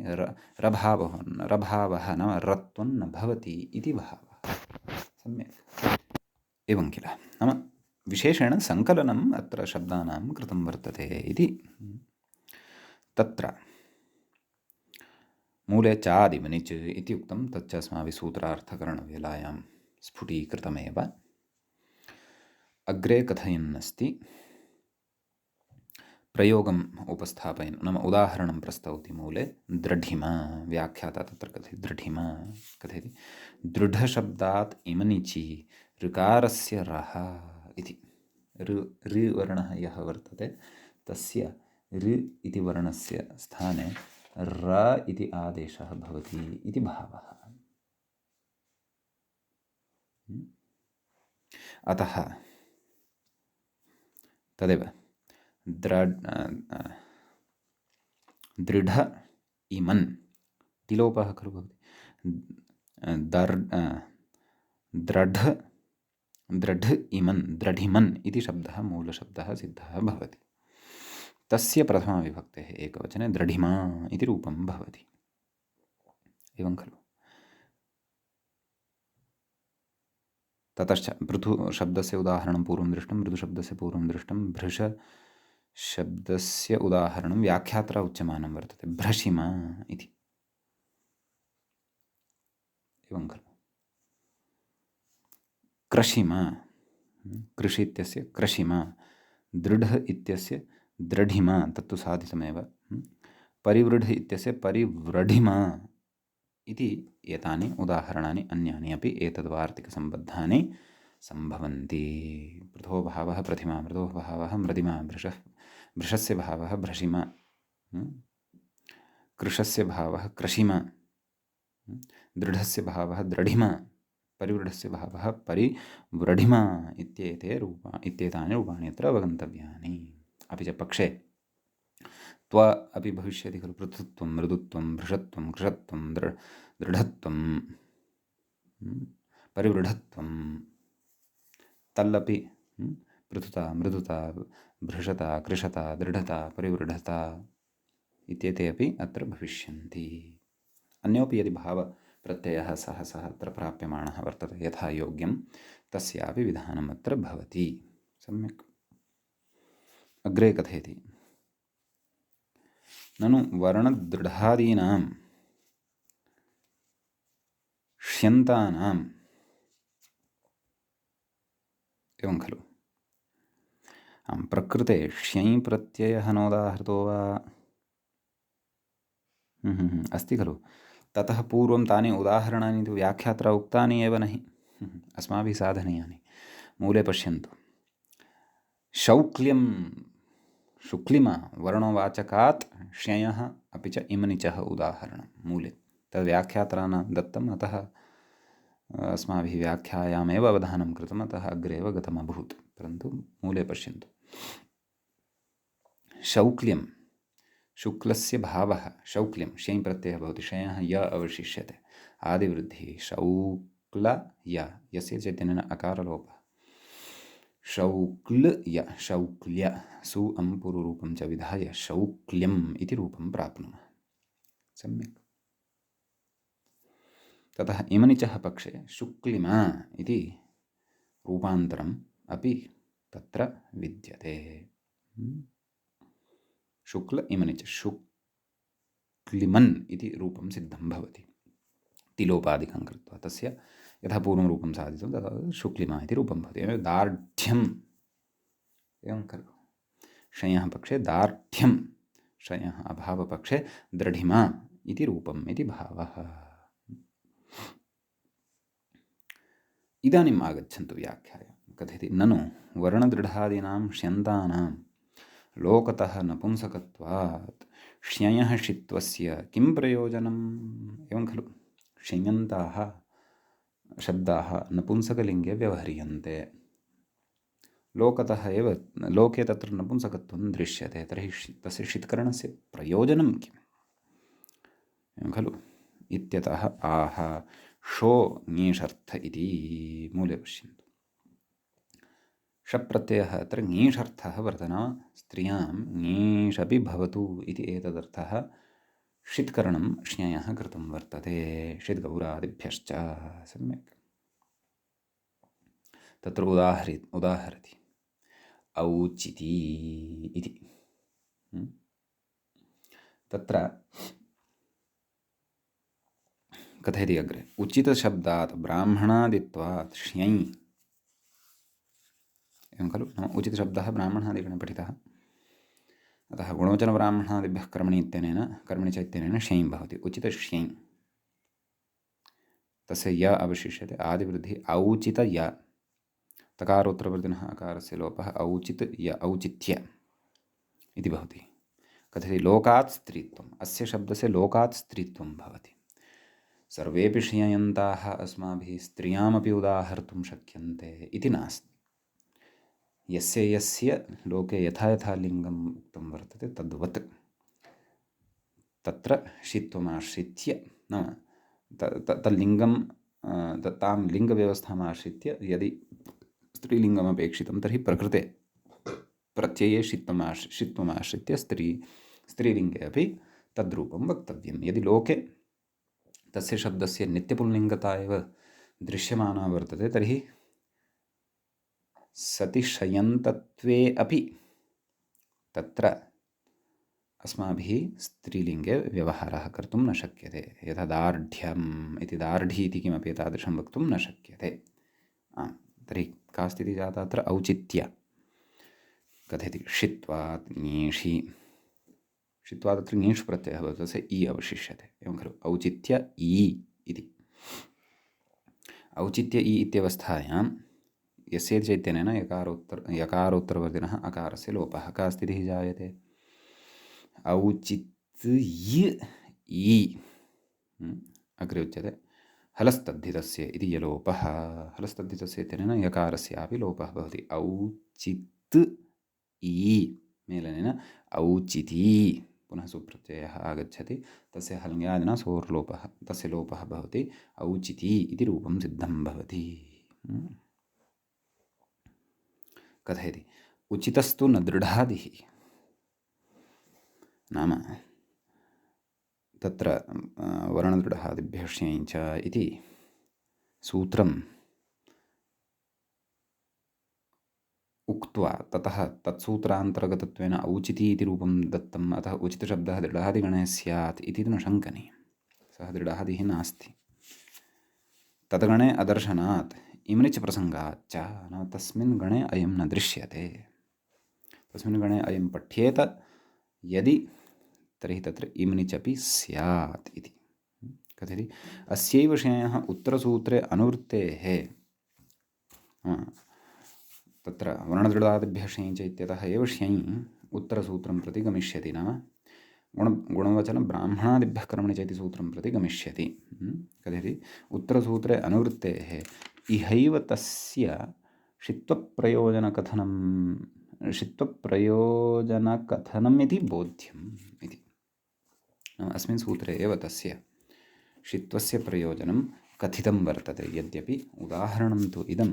रभावः नाम रत्वं न भवति इति भावः। सम्यक्। एवं किल। नाम विशेषेण सङ्कलनम् अत्र शब्दानां कृतं वर्तते इति। तत्र मूले चादिमनिच् इति उक्तं। तच्च अस्माभिः सूत्रार्थकरणवेलायां स्फुटीकृतमेव। अग्रे कथयन्नस्ति प्रयोगम् उपस्थापयन् नाम उदाहरणं प्रस्तौति मूले द्रढिमा व्याख्याता तत्र कथयति द्रढिमा कथयति दृढशब्दात् इमनिचि ऋकारस्य रः इति ऋ वर्णः यः वर्तते तस्य ऋ इति वर्णस्य स्थाने र इति आदेशः भवति इति भावः। अतः तदेव दृढ इमन् तिलोपः खलु भवति दृढ इमन् द्रढिमन् इति शब्दः मूलशब्दः सिद्धः भवति। तस्य प्रथमाविभक्तेः एकवचने द्रढिमा इति रूपं भवति। एवं खलु। ततश्च पृथुशब्दस्य उदाहरणं पूर्वं दृष्टं, मृदुशब्दस्य पूर्वं दृष्टं, भृशशब्दस्य उदाहरणं व्याख्यात्रा उच्यमानं वर्तते भ्रशिमा इति। एवं खलु। क्रशिमा कृषि इत्यस्य क्रशिमा, दृढ इत्यस्य द्रढिमा तत्तु साधितमेव, परिवृढ इत्यस्य परिव्रढिमा इति एतानि उदाहरणानि अन्यानि अपि एतद्वार्तिकसम्बद्धानि सम्भवन्ति। पृथो भावः प्रथिमा, मृदोः भावः मृदिमा, भृशस्य भावः भ्रशिमा, कृशस्य भावः क्रशिमा, दृढस्य भावः द्रढिमा, परिवृढस्य भावः परिव्रढिमा इत्येतानि रूपाणि अत्र अवगन्तव्यानि। अपि च पक्षे त्व अपि भविष्यति खलु, पृथुत्वं, मृदुत्वं, भृशत्वं, कृशत्वं, दृढत्वं, परिवृढत्वं, तल्लपि पृथुता, मृदुता, भृशता, कृशता, दृढता, परिवृढता इत्येते अपि अत्र भविष्यन्ति। अन्योपि यदि भावप्रत्ययः सह अत्र प्राप्यमाणः वर्तते यथा योग्यं तस्यापि विधानम् अत्र भवति। सम्यक्। अग्रे कथयति ननु वर्णदृढादीनां ष्यन्तानाम् एवं खलु। प्रकृते ष्यञ् प्रत्ययः नोदाहृतो वा अस्ति खलु। ततः पूर्वं तानि उदाहरणानि तु व्याख्यात्रा उक्तानि एव नहि, अस्माभिः साधनीयानि। मूले पश्यन्तु, शौक्ल्यं शुक्लिमा वर्णवाचकात् ष्ययः अपि च इमनिचः उदाहरणं मूले। तद् व्याख्यात्रा न दत्तम्, अतः अस्माभिः व्याख्यायामेव अवधानं कृतम्, अतः अग्रे एव गतमभूत्। परन्तु मूले पश्यन्तु, शौक्ल्यं शुक्लस्य भावः शौक्ल्यं ष्यञ् प्रत्ययः भवति, ष्ययः य अवशिष्यते, आदिवृद्धिः शौक्ल य, यस्य चैतन्येन अकारलोपः, शौक्ल्य शौक्ल्य सु अम्पुरुरूपं च विधाय शौक्ल्यम् इति रूपं प्राप्नुमः। सम्यक्। ततः इमनिचः पक्षे शुक्लिमा इति रूपान्तरम् अपि तत्र विद्यते। शुक्ल इमनिच शुक्लिमन् इति रूपं सिद्धं भवति तिलोपादिकं कृत्वा। तस्य यथा पूर्वं रूपं साधितं तथा शुक्लिमा इति रूपं भवति। एवं दार्ढ्यम् एवं खलु। षयः पक्षे दार्ढ्यं, षयः अभावपक्षे द्रढिमा इति रूपम् इति भावः। इदानीम् आगच्छन्तु व्याख्याय। कथयति ननु वर्णदृढादीनां ष्यन्तानां लोकतः नपुंसकत्वात् ष्ययः षित्वस्य किं प्रयोजनम्? एवं खलु। ष्यन्ताः शब्दाः नपुंसकलिङ्गे व्यवह्रियन्ते। लोकतः एव लोके तत्र नपुंसकत्वं दृश्यते, तर्हि तस्य षित्करणस्य प्रयोजनं किम्? एवं खलु। इत्यतः आह शो ङीषर्थ इति मूले पश्यन्तु। शप्रत्ययः अत्र ङीषर्थः वर्तते, स्त्रियां ङीषपि भवतु इति एतदर्थः षित्करणं ष्ययः कृतं वर्तते षिद्गौरादिभ्यश्च। सम्यक्। तत्र उदाहरति औचिति इति। तत्र कथयति अग्रे उचितशब्दात् ब्राह्मणादित्वात् ष्यञ् एवं खलु। उचितशब्दः ब्राह्मणादिगणे पठितः, अतः गुणवचनब्राह्मणादिभ्यः कर्मणि च इत्यनेन श्यञ् भवति, उचितश्यञ्। तस्य य अवशिष्यते, आदिवृद्धिः औचित य, तकारोत्तरवर्तिनः अकारस्य लोपः औचित्य इति भवति। कथयति लोकात् स्त्रीत्वम्, अस्य शब्दस्य लोकात् स्त्रीत्वं भवति। सर्वेऽपि श्रियन्ताः अस्माभिः स्त्रियामपि उदाहर्तुं शक्यन्ते इति नास्ति। यस्य यस्य लोके यथा यथा लिङ्गम् उक्तं वर्तते तद्वत् तत्र षित्वमाश्रित्य नाम तल्लिङ्गं तां लिङ्गव्यवस्थामाश्रित्य यदि स्त्रीलिङ्गमपेक्षितं तर्हि प्रकृते प्रत्यये षित्वमाश्रित्य स्त्रीलिङ्गे अपि तद्रूपं वक्तव्यं। यदि लोके तस्य शब्दस्य नित्यपुल्लिङ्गता एव दृश्यमाना वर्तते तर्हि सति शयन्तत्वे अपि तत्र अस्माभिः स्त्रीलिङ्गे व्यवहारः कर्तुं न शक्यते। यथा दार्ढ्यम् इति दार्ढी इति किमपि एतादृशं वक्तुं न शक्यते। तर्हि का स्थितिः जाता अत्र? औचित्य। कथयति षित्वात् ङीषि, षित्वात् अत्र ङीष् प्रत्ययः भवति, तस्य इ अवशिष्यते, एवं खलु? औचित्य इ इति। औचित्य इ इत्यवस्थायां यस्य चैत्यनेन यकारोत्तरवर्तिनः अकारस्य लोपः, का स्थितिः जायते? औचित्य इ अग्रे उच्यते हलस्तद्धितस्य इति यलोपः, हलस्तद्धितस्य इत्यनेन यकारस्यापि लोपः भवति। औचित् इ मेलनेन औचिती, पुनः सुप्रत्ययः आगच्छति, तस्य हल्यादिना सोर्लोपः, तस्य लोपः भवति, औचिती इति रूपं सिद्धं भवति। कथयति उचितस्तु न दृढादिः, नाम तत्र वर्णदृढादिभ्यः श्यञ् च इति सूत्रम् उक्त्वा ततः तत्सूत्रान्तर्गतत्वेन औचिती इति रूपं दत्तम्, अतः उचितशब्दः दृढादिगणे स्यात् इति न शङ्कनीयं। सः दृढादिः नास्ति। तद्गणे अदर्शनात् इम्निच् प्रसङ्गाच्च, नाम तस्मिन् गणे अयं न दृश्यते। तस्मिन् गणे अयं पठ्येत यदि तर्हि तत्र इम्निच् अपि स्यात् इति। कथयति अस्यैव श्यञः उत्तरसूत्रे अनुवृत्तेः, तत्र वर्णदृढादिभ्यः श्यञ् च इत्यतः एव श्यञ् उत्तरसूत्रं प्रति गमिष्यति, नाम गुणवचनब्राह्मणादिभ्यः कर्मणि च इति सूत्रं प्रति गमिष्यति। कथयति उत्तरसूत्रे अनुवृत्तेः इहैव तस्य षित्वप्रयोजनकथनम् इति बोध्यम् इति। अस्मिन् सूत्रे एव तस्य षित्वस्य प्रयोजनं कथितं वर्तते, यद्यपि उदाहरणं तु इदं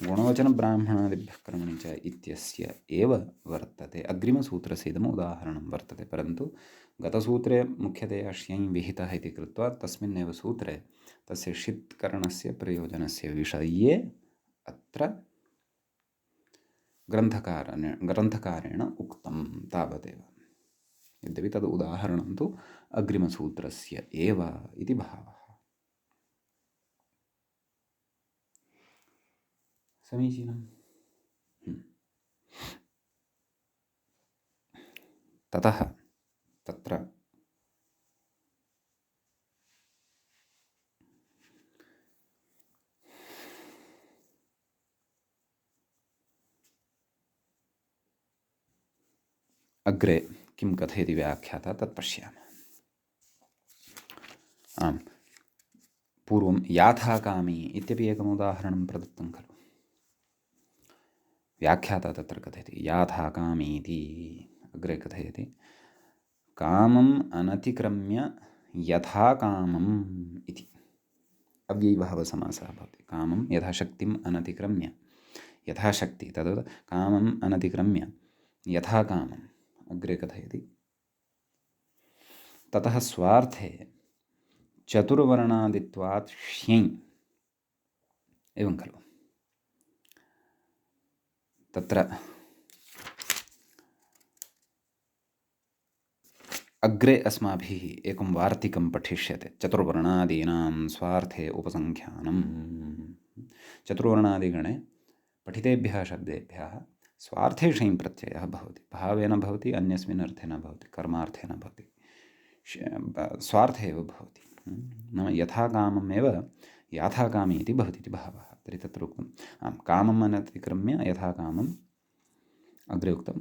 गुणवचनब्राह्मणादिभ्यः कर्मणि च इत्यस्य एव वर्तते। अग्रिमसूत्रस्य इदम् उदाहरणं वर्तते, परन्तु गतसूत्रे मुख्यतया श्यञ् विहितः इति कृत्वा तस्मिन्नेव सूत्रे तस्य षित्करणस्य प्रयोजनस्य विषये अत्र ग्रन्थकारेण उक्तं तावदेव, यद्यपि तद् उदाहरणं तु अग्रिमसूत्रस्य एव इति भावः। समीचीनम्। ततः तत्र अग्रे किं कथयति व्याख्याता तत् पश्यामः। आम्, पूर्वं याथाकामी इत्यपि एकम् उदाहरणं प्रदत्तं खलु। व्याख्याता तत्र कथयति याथाकामी इति। अग्रे कथयति कामम् अनतिक्रम्य यथा कामम् इति। अव्ययीभावसमासः भवति। कामं यथाशक्तिम् अनतिक्रम्य, यथाशक्ति तद्वत् कामम् अनतिक्रम्य यथा कामम्। अग्रे कथयति ततः स्वार्थे चतुर्वर्णादित्वात् श्यञ्, एवं खलु। तत्र अग्रे अस्माभिः एकं वार्तिकं पठिष्यते, चतुर्वर्णादीनां स्वार्थे उपसङ्ख्यानम्। चतुर्वर्णादिगणे पठितेभ्यः शब्देभ्यः स्वार्थे षेञ् प्रत्ययः भवति, भावेन भवति, अन्यस्मिन् अर्थे न भवति, कर्मार्थे न भवति, स्वार्थे एव भवति। नाम यथा काममेव याथा कामी इति भवति इति भावः। तर्हि तत्र उक्तम् आं कामम् अनतिक्रम्य यथा कामम् अग्रे उक्तं।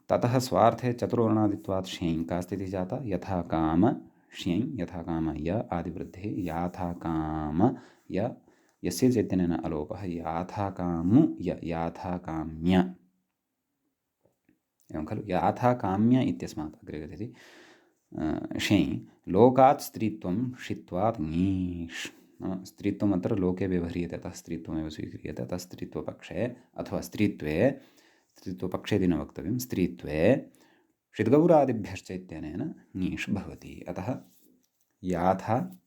ततः स्वार्थे चतुर्वर्णादित्वात् ष्येञ् का स्थितिः जाता, यथा काम ष्येञ्, यथा काम य आदिवृद्धिः, याथा काम य यस्य चैतन्येन अलोपः, याथा कामु य याथा काम्य, एवं खलु। याथा काम्य इत्यस्मात् अग्रे गच्छति ष्येञ् लोकात् स्त्रीत्वं षित्वात् ङीष्। नाम स्त्रीत्वम् अत्र लोके व्यवह्रियते, अतः स्त्रीत्वमेव स्वीक्रियते, अतः स्त्रीत्वपक्षे अथवा स्त्रीत्वे, स्त्रीत्वपक्षे इति न वक्तव्यं, स्त्रीत्वे षिद्गौरादिभ्यश्च इत्यनेन ङीष् भवति। अतः याथा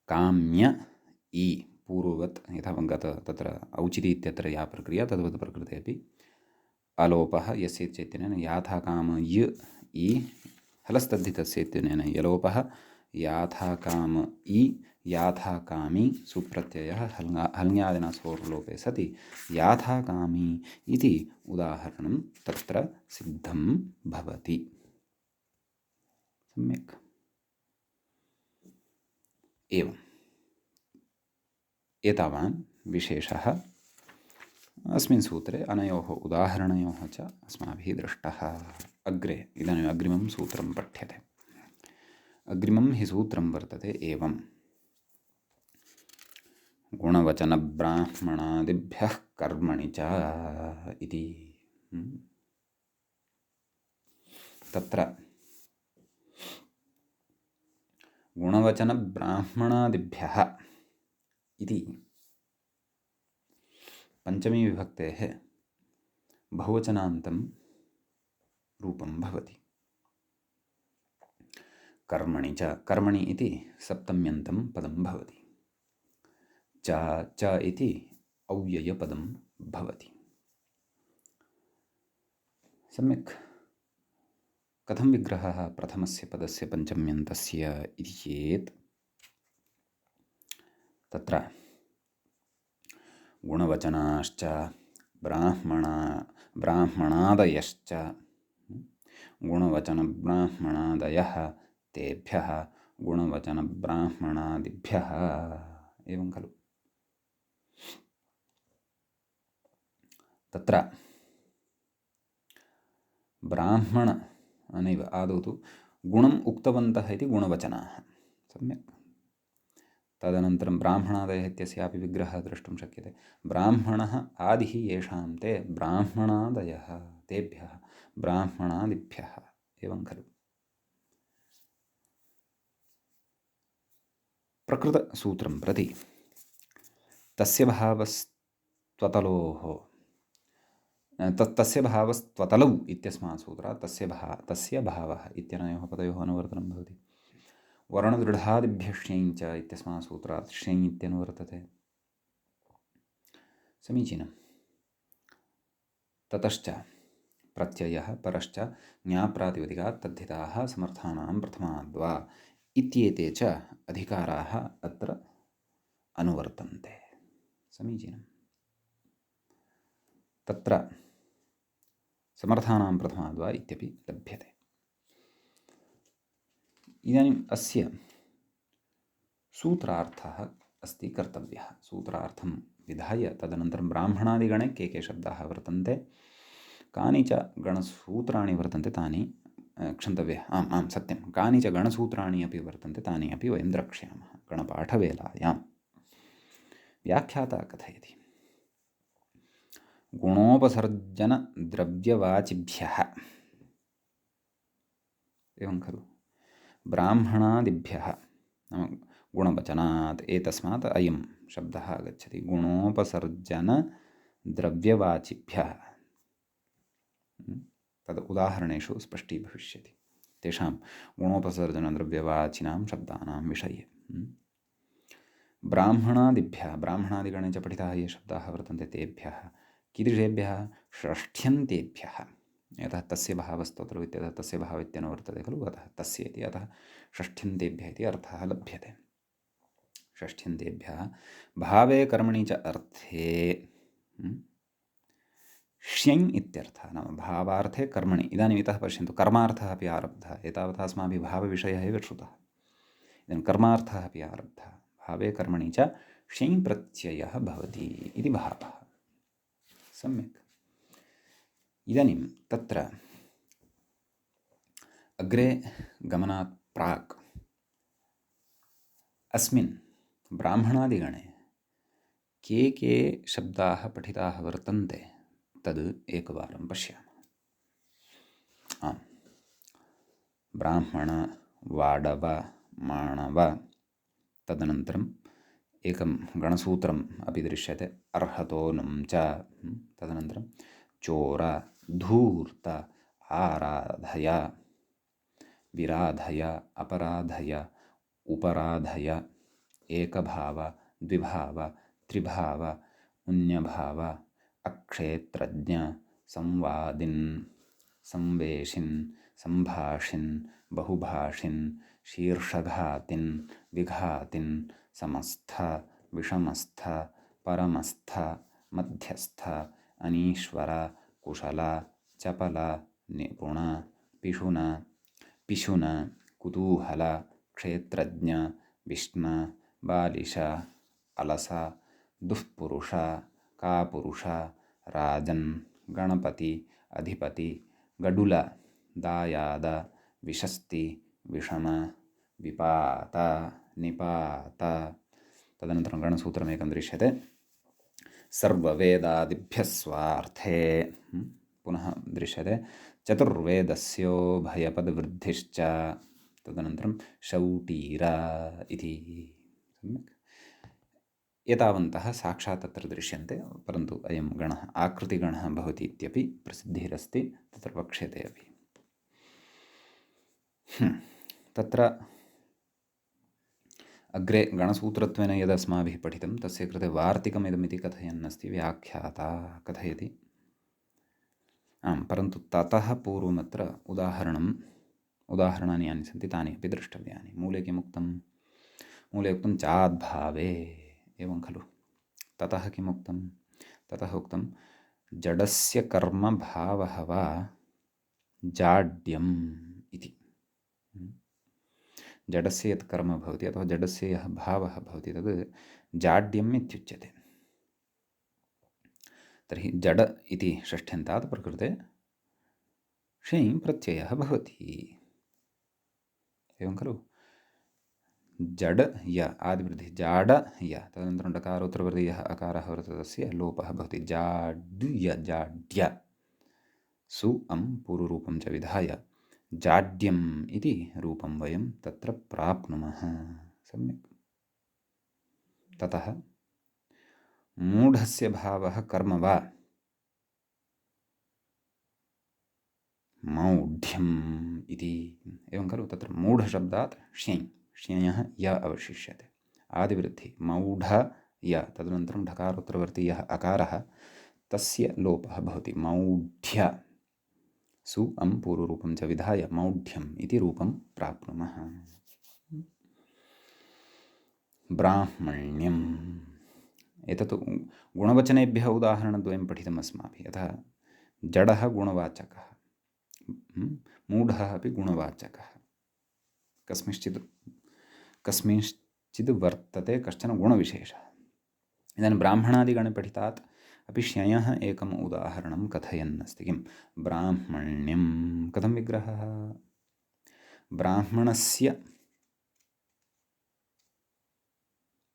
काम्य इ पूर्ववत् यथा गत तत्र औचिति इत्यत्र या प्रक्रिया तद्वत् प्रकृते अपि अलोपः यस्य चैतन्येन याथा काम य इ हलस्तद्धितस्य इत्यनेन यलोपः, याथा काम इ याथा कामी सुप्रत्ययः हल्ङ्यादिना सोर्लोपे सति याथा कामी इति उदाहरणं तत्र सिद्धं भवति। सम्यक्। एवम् एतावान् विशेषः अस्मिन् सूत्रे अनयोः उदाहरणयोः च अस्माभिः दृष्टः। अग्रे इदानीम् अग्रिमं सूत्रं पठ्यते। अग्रिमं हि सूत्रं वर्तते एवं गुणवचनब्राह्मणादिभ्यः कर्मणि च इति। तत्र गुणवचनब्राह्मणादिभ्यः इति पञ्चमी विभक्तेः बहुवचनान्तं रूपं भवति। कर्मणि च, कर्मणि इति सप्तम्यन्तं पदं भवति। च इति अव्ययपदं भवति। सम्यक्। कथं विग्रहः प्रथमस्य पदस्य पञ्चम्यन्तस्य इति चेत् तत्र गुणवचनाश्च ब्राह्मणादयश्च, गुणवचनब्राह्मणादयः तेभ्यः, गुणवचनब्राह्मणादिभ्यः, एवं खलु। तत्र ब्राह्मण नैव आदौ तु गुणम् उक्तवन्तः इति गुणवचनाः। सम्यक्। तदनन्तरं ब्राह्मणादयः इत्यस्यापि विग्रहः द्रष्टुं शक्यते। ब्राह्मणः आदिः येषां ते ब्राह्मणादयः तेभ्यः ब्राह्मणादिभ्यः, एवं खलु। प्रकृतसूत्रं प्रति तस्य भावस्त्वतलोः तस्य भावस्त्वतलौ इत्यस्मात् सूत्रात् तस्य भावः इत्यनयोः पदयोः अनुवर्तनं भवति। वर्णदृढादिभ्यः ष्येञ् च इत्यस्मात् सूत्रात् ष्येञ् इत्यनुवर्तते। समीचीनं। ततश्च प्रत्ययः परश्च ज्ञाप्रातिपदिकात् तद्धिताः समर्थानां प्रथमाद्वा इत्येते च अधिकाराः अत्र अनुवर्तन्ते। समीचीनं। तत्र समर्थानां प्रथमाद्वा इत्यपि लभ्यते। इदानीम् अस्य सूत्रार्थः अस्ति कर्तव्यः। सूत्रार्थं विधाय तदनन्तरं ब्राह्मणादिगणे के के शब्दाः वर्तन्ते, कानि च गणसूत्राणि वर्तन्ते तानि क्षन्तव्यः। आम् सत्यं, कानि च गणसूत्राणि अपि वर्तन्ते तानि अपि वयं द्रक्ष्यामः गणपाठवेलायां। व्याख्याता कथयति गुणोपसर्जनद्रव्यवाचिभ्यः, एवं खलु। ब्राह्मणादिभ्यः नाम गुणवचनात् एतस्मात् अयं शब्दः आगच्छति। गुणोपसर्जनद्रव्यवाचिभ्यः तद् उदाहरणेषु स्पष्टीभविष्यति तेषां गुणोपसर्जनद्रव्यवाचिनां शब्दानां विषये। ब्राह्मणादिभ्यः, ब्राह्मणादिगणे च पठिताः ये शब्दाः वर्तन्ते तेभ्यः, कीदृशेभ्यः? षष्ठ्यन्तेभ्यः। यतः तस्य भावस्तोत्र इत्यतः तस्य भावः इत्यनुवर्तते खलु, अतः तस्य इति, अतः षष्ठ्यन्तेभ्यः इति अर्थः लभ्यते। षष्ठ्यन्तेभ्यः भावे कर्मणि च अर्थे श्यञ् इत्यर्थः, नाम भावार्थे कर्मणि। इदानीम् इतः पश्यन्तु, कर्मार्थः अपि आरब्धः। एतावता अस्माभिः भावविषयः एव श्रुतः। इदानीं कर्मार्थः अपि आरब्धः। भावे कर्मणि च श्यञ् प्रत्ययः भवति इति भावः। सम्यक्। इदानीं तत्र अग्रे गमनात् प्राक् अस्मिन् ब्राह्मणादिगणे के के शब्दाः पठिताः वर्तन्ते तद् एकवारं पश्यामः। आम्, ब्राह्मण, वाडव, माणव, तदनन्तरम् एकं गणसूत्रम् अपि दृश्यते, अर्हतोनुं च, तदनन्तरं चोर, धूर्त, आराधय, विराधय, अपराधय, उपराधय, एकभाव, द्विभाव, त्रिभाव, उन्यभाव, अक्षेत्रज्ञ, संवादिन्, संवेशिन्, संभाषिन्, बहुभाषिन्, शीर्षघातिन्, विघातिन्, समस्थ, विषमस्थ, परमस्थ, मध्यस्थ, अनीश्वर, कुशल, चपल, निपुण, पिशुन, पिशुन, कुतूहल, क्षेत्रज्ञ, विष्ण, बालिश, अलस, दुःपुरुष, कापुरुष, राजन्, गणपति, अधिपति, गडुल, दायाद, विशस्ति, विषम, विपात, निपात। तदनन्तरं गणसूत्रमेकं दृश्यते, सर्ववेदादिभ्यः स्वार्थे, पुनः दृश्यते, चतुर्वेदस्योभयपदवृद्धिश्च, तदनन्तरं शौटीर इति। सम्यक्। एतावन्तः साक्षात् तत्र दृश्यन्ते, परन्तु अयं गणः आकृतिगणः भवति इत्यपि प्रसिद्धिरस्ति, तत्र वक्ष्यते अपि। तत्र अग्रे गणसूत्रत्वेन यदस्माभिः पठितं तस्य कृते वार्तिकमिदमिति कथयन्नस्ति, व्याख्याता कथयति। आम्, परन्तु ततः पूर्वमत्र उदाहरणानि यानि सन्ति तानि अपि द्रष्टव्यानि। मूले किमुक्तं? मूले उक्तं चाद्भावे, एवं खलु। ततः किमुक्तं? ततः उक्तं जडस्य कर्म भावः वा जाड्यम् इति। जडस्य यत् कर्म भवति अथवा जडस्य यः भावः भवति तद् जाड्यम् इत्युच्यते। तर्हि जड इति षष्ठ्यन्तात् प्रकृते षै प्रत्ययः भवति, एवं खलु। जड य आदिवृद्धिः, जाड य, तदनन्तरं डकारोत्तरवर्ति यः अकारः वर्तते तस्य लोपः भवति, जाड्य, जाड्य, सु अं पूर्वरूपं च विधाय जाड्यम् इति रूपं वयं तत्र प्राप्नुमः। सम्यक्। ततः मूढस्य भावः कर्म वा मौढ्यम् इति, एवं खलु। तत्र मूढशब्दात् श्ञै, श्ञयः य अवशिष्यते, आदिवृद्धि मौढ य, तदनन्तरं ढकारोत्तरवर्ती यः अकारः तस्य लोपः भवति, मौढ्य, सु अं पूर्वरूपं च विधाय मौढ्यम् इति रूपं प्राप्नुमः। ब्राह्मण्यम्, एतत् गुणवचनेभ्यः उदाहरणद्वयं पठितम् अस्माभिः। यतः जडः गुणवाचकः, मूढः अपि गुणवाचकः, कस्मिंश्चित् वर्तते कश्चन गुणविशेषः। इदानीं ब्राह्मणादिगणे पठितात् अपि श्ञयः एकम् उदाहरणं कथयन्नस्ति। किं? ब्राह्मण्यं कथं विग्रहः? ब्राह्मणस्य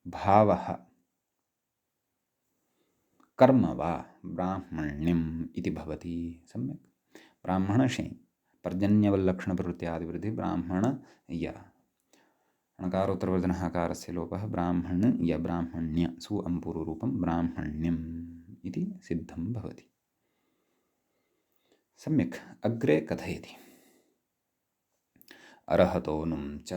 भावः कर्म वा ब्राह्मण्यम् इति भवति। सम्यक्। ब्राह्मणशै पर्जन्यवल्लक्षणप्रवृत्त्यादिवृद्धिः ब्राह्मण य, णकारोत्तरवर्धनः अकारस्य लोपः ब्राह्मण य, ब्राह्मण्य, सु अं पूर्वरूपं ब्राह्मण्यम् इति सिद्धं भवति। सम्यक्। अग्रे कथयति, अर्हतोनुं च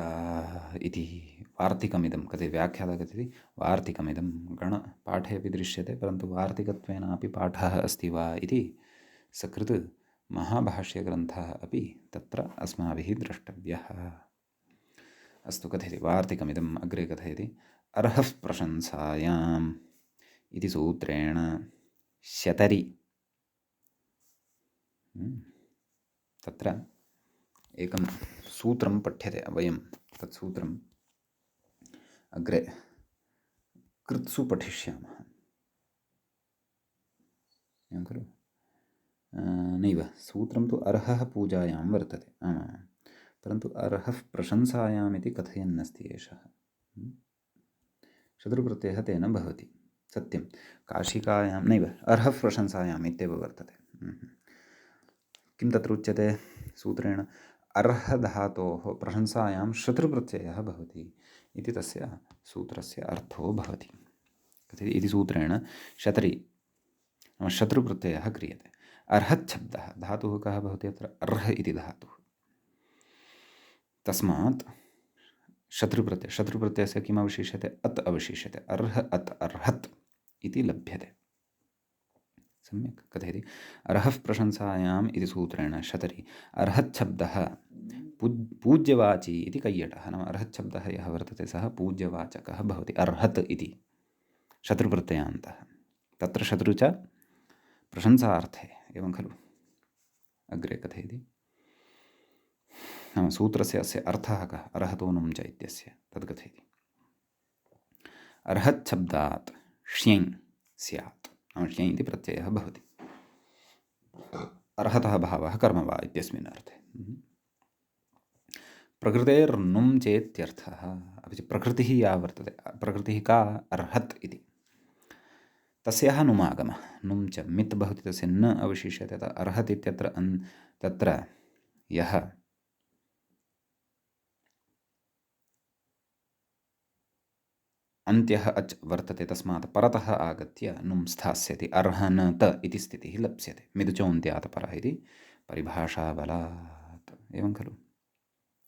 इति वार्तिकमिदं कथयति, व्याख्याता कथयति वार्तिकमिदं गणपाठे अपि दृश्यते, परन्तु वार्तिकत्वेनापि पाठः अस्ति वा इति सकृत् महाभाष्यग्रन्थः अपि तत्र अस्माभिः द्रष्टव्यः। अस्तु, कथयति वार्तिकमिदम्। अग्रे कथयति, अर्हः प्रशंसायाम् इति सूत्रेण शतरि तत्र एकं सूत्रं पठ्यते, वयं तत् सूत्रम् अग्रे कृत्सु पठिष्यामः। एवं खलु? नैव, सूत्रं तु अर्हः पूजायां वर्तते, आमां, परन्तु अर्हः प्रशंसायाम् इति कथयन्नस्ति एषः। शत्रुप्रत्ययः तेन भवति, सत्यं। काशिकायां नैव, अर्हः प्रशंसायाम् इत्येव वर्तते। किं तत्र उच्यते सूत्रेण? अर्हधातोः प्रशंसायां शत्रुप्रत्ययः भवति इति तस्य सूत्रस्य अर्थो भवति। कथयति इति सूत्रेण शतरि नाम शत्रुप्रत्ययः क्रियते। अर्हच्छब्दः धातुः कः भवति अत्र? अर्ह इति धातुः। तस्मात् शत्रुप्रत्ययस्य किम् अवशिष्यते? अत् अवशिष्यते। अर्ह अत् अर्हत् इति लभ्यते। सम्यक् कथयति अर्हः प्रशंसायाम् इति सूत्रेण शतरि अर्हच्छब्दः पूज्यवाची इति कैयटः। नाम अर्हच्छब्दः यः वर्तते सः पूज्यवाचकः भवति अर्हत् इति शत्रुप्रत्ययान्तः। तत्र शत्रु च प्रशंसार्थे, एवं खलु? अग्रे कथयति नाम सूत्रस्य अस्य अर्थः कः? अर्हतो नुं च इत्यस्य तद् कथयति। अर्हच्छब्दात् श्यञ् स्यात्, नाम श्यञ् इति प्रत्ययः भवति। अर्हतः भावः कर्म वा इत्यस्मिन् अर्थे। प्रकृतेर्नुं चेत्यर्थः। अपि च प्रकृतिः या वर्तते, प्रकृतिः का? अर्हत् इति, तस्याः नुमागमः। नुं च मित् भवति, तस्य न अवशिष्यते। अर्हत् इत्यत्र तत्र यः अन्त्यः अच् वर्तते, तस्मात् परतः आगत्य नुं स्थास्यति। अर्हनत इति स्थितिः लप्स्यते मिदुचोन्त्यात् परः इति परिभाषाबलात्, एवं खलु?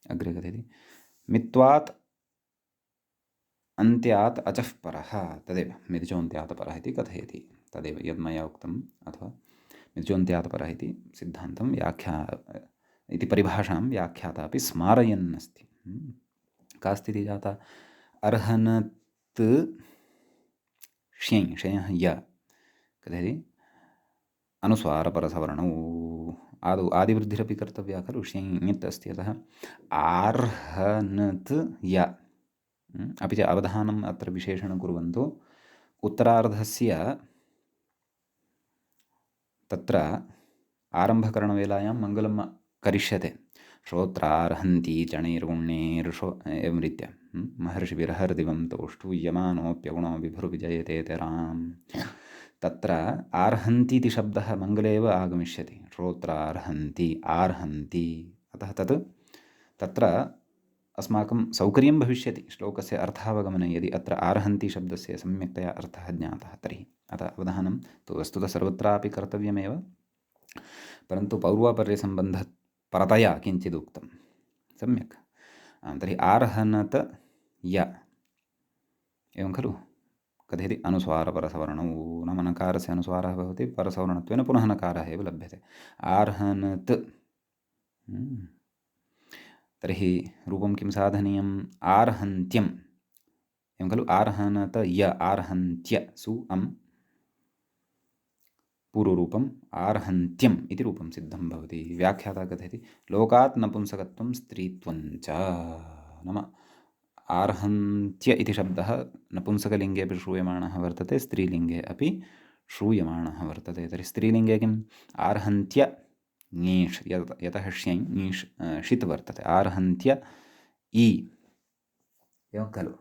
अग्रे कथयति मित्वात् अन्त्यात् अचः परः, तदेव मिदुचोन्त्यात् परः इति कथयति। तदेव यद्मया उक्तम्, अथवा मिदुचोन्त्यात् परः इति सिद्धान्तं इति परिभाषां व्याख्याता अपि स्मारयन् अस्ति। का स्थितिः जाता? अर्हनत् श्यञ्, शयः य, कथयति अनुस्वारपरसवर्णौ आदौ आदिवृद्धिरपि कर्तव्या खलु? श्यञ् अस्ति, अतः आर्हनत् य। अपि च अवधानम् अत्र विशेषणं कुर्वन्तु, उत्तरार्धस्य तत्र आरम्भकरणवेलायां मङ्गलं करिष्यते। श्रोत्रार्हन्ति चणैर्गुण्यैर्षो, एवं रीत्या महर्षिभिरहर्दिवं तौष्टूयमानोऽप्यगुणो विभुर्विजयते तेराम्। तत्र आर्हन्ति इति शब्दः मङ्गले एव आगमिष्यति। श्रोत्रार्हन्ति, आर्हन्ति, अतः तत्र अस्माकं सौकर्यं भविष्यति श्लोकस्य अर्थावगमने यदि अत्र आर्हन्ति शब्दस्य सम्यक्तया अर्थः ज्ञातः तर्हि। अतः अवधानं तु वस्तुतः सर्वत्रापि कर्तव्यमेव, परन्तु पौर्वापर्यसम्बन्धपरतया किञ्चिदुक्तं। सम्यक्। तर्हि आर्हनत य, एवं खलु? कथयति अनुस्वारपरसवर्णौ, नाम नकारस्य अनुस्वारः भवति, परसवर्णत्वेन पुनः नकारः एव लभ्यते। आर्हनत्, तर्हि रूपं किं साधनीयम्? आर्हन्त्यम्, एवं खलु? आर्हनत य, आर्हन्त्य सु अम्, पूर्वरूपम् आर्हन्त्यम् इति रूपं सिद्धं भवति। व्याख्याता कथयति लोकात् नपुंसकत्वं स्त्रीत्वं च। नाम आर्हन्त्य इति शब्दः नपुंसकलिङ्गे अपि श्रूयमाणः वर्तते, स्त्रीलिङ्गे अपि श्रूयमाणः वर्तते। तर्हि स्त्रीलिङ्गे किम्? आर्हन्त्य ङीष्, यतः श्यञ् ङीष् षित् वर्तते। आर्हन्त्य इ, एवं खलु?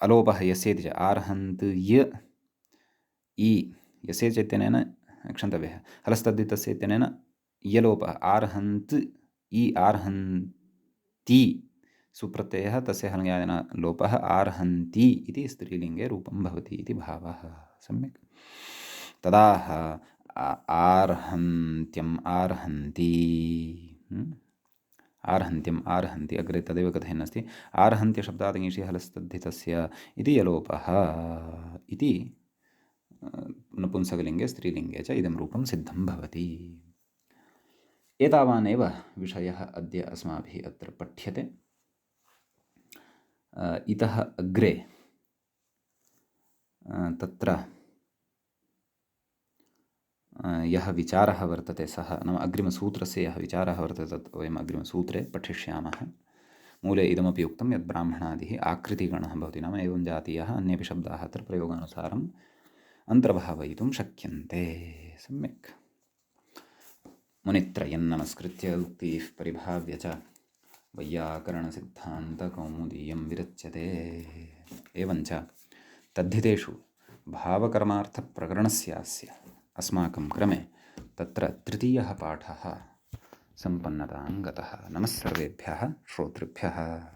अलोपः यस्येति च आर्हन्त् य इ, यस्य च इत्यनेन क्षन्तव्यः। हलस्तद्धितस्य इत्यनेन यलोपः। आर्हन्त् इ, आर्हन्ति सुप्रत्ययः, तस्य हलङ्यादिन लोपः। आर्हन्ति इति स्त्रीलिङ्गे रूपं भवति इति भावः। सम्यक्। तदाह आर्हन्त्यम् आर्हन्ति, आर्हन्त्यम् आर्हन्ति, अग्रे तदेव कथयन् अस्ति। आर्हन्त्यशब्दात् ङीषि हलस्तद्धितस्य इति यलोपः इति नपुंसकलिङ्गे स्त्रीलिङ्गे च इदं रूपं सिद्धं भवति। एतावानेव विषयः अद्य अस्माभिः अत्र पठ्यते। इतः अग्रे तत्र यः विचारः वर्तते सः नाम अग्रिमसूत्रस्य यः विचारः वर्तते तत् वयम् अग्रिमसूत्रे पठिष्यामः। मूले इदमपि उक्तं यत् ब्राह्मणादिः आकृतिगणः भवति नाम एवं जातीयः अन्येपि शब्दाः अत्र प्रयोगानुसारम् अन्तर्भावयितुं शक्यन्ते। सम्यक्। मुनित्रयन्नमस्कृत्य उक्तिः परिभाव्य च वैयाकरणसिद्धान्तकौमुदीयं विरच्यते। एवञ्च तद्धितेषु भावकर्मार्थप्रकरणस्यास्य अस्माकं क्रमे तत्र तृतीयः पाठः सम्पन्नतां गतः। नमः सर्वेभ्यः श्रोतृभ्यः।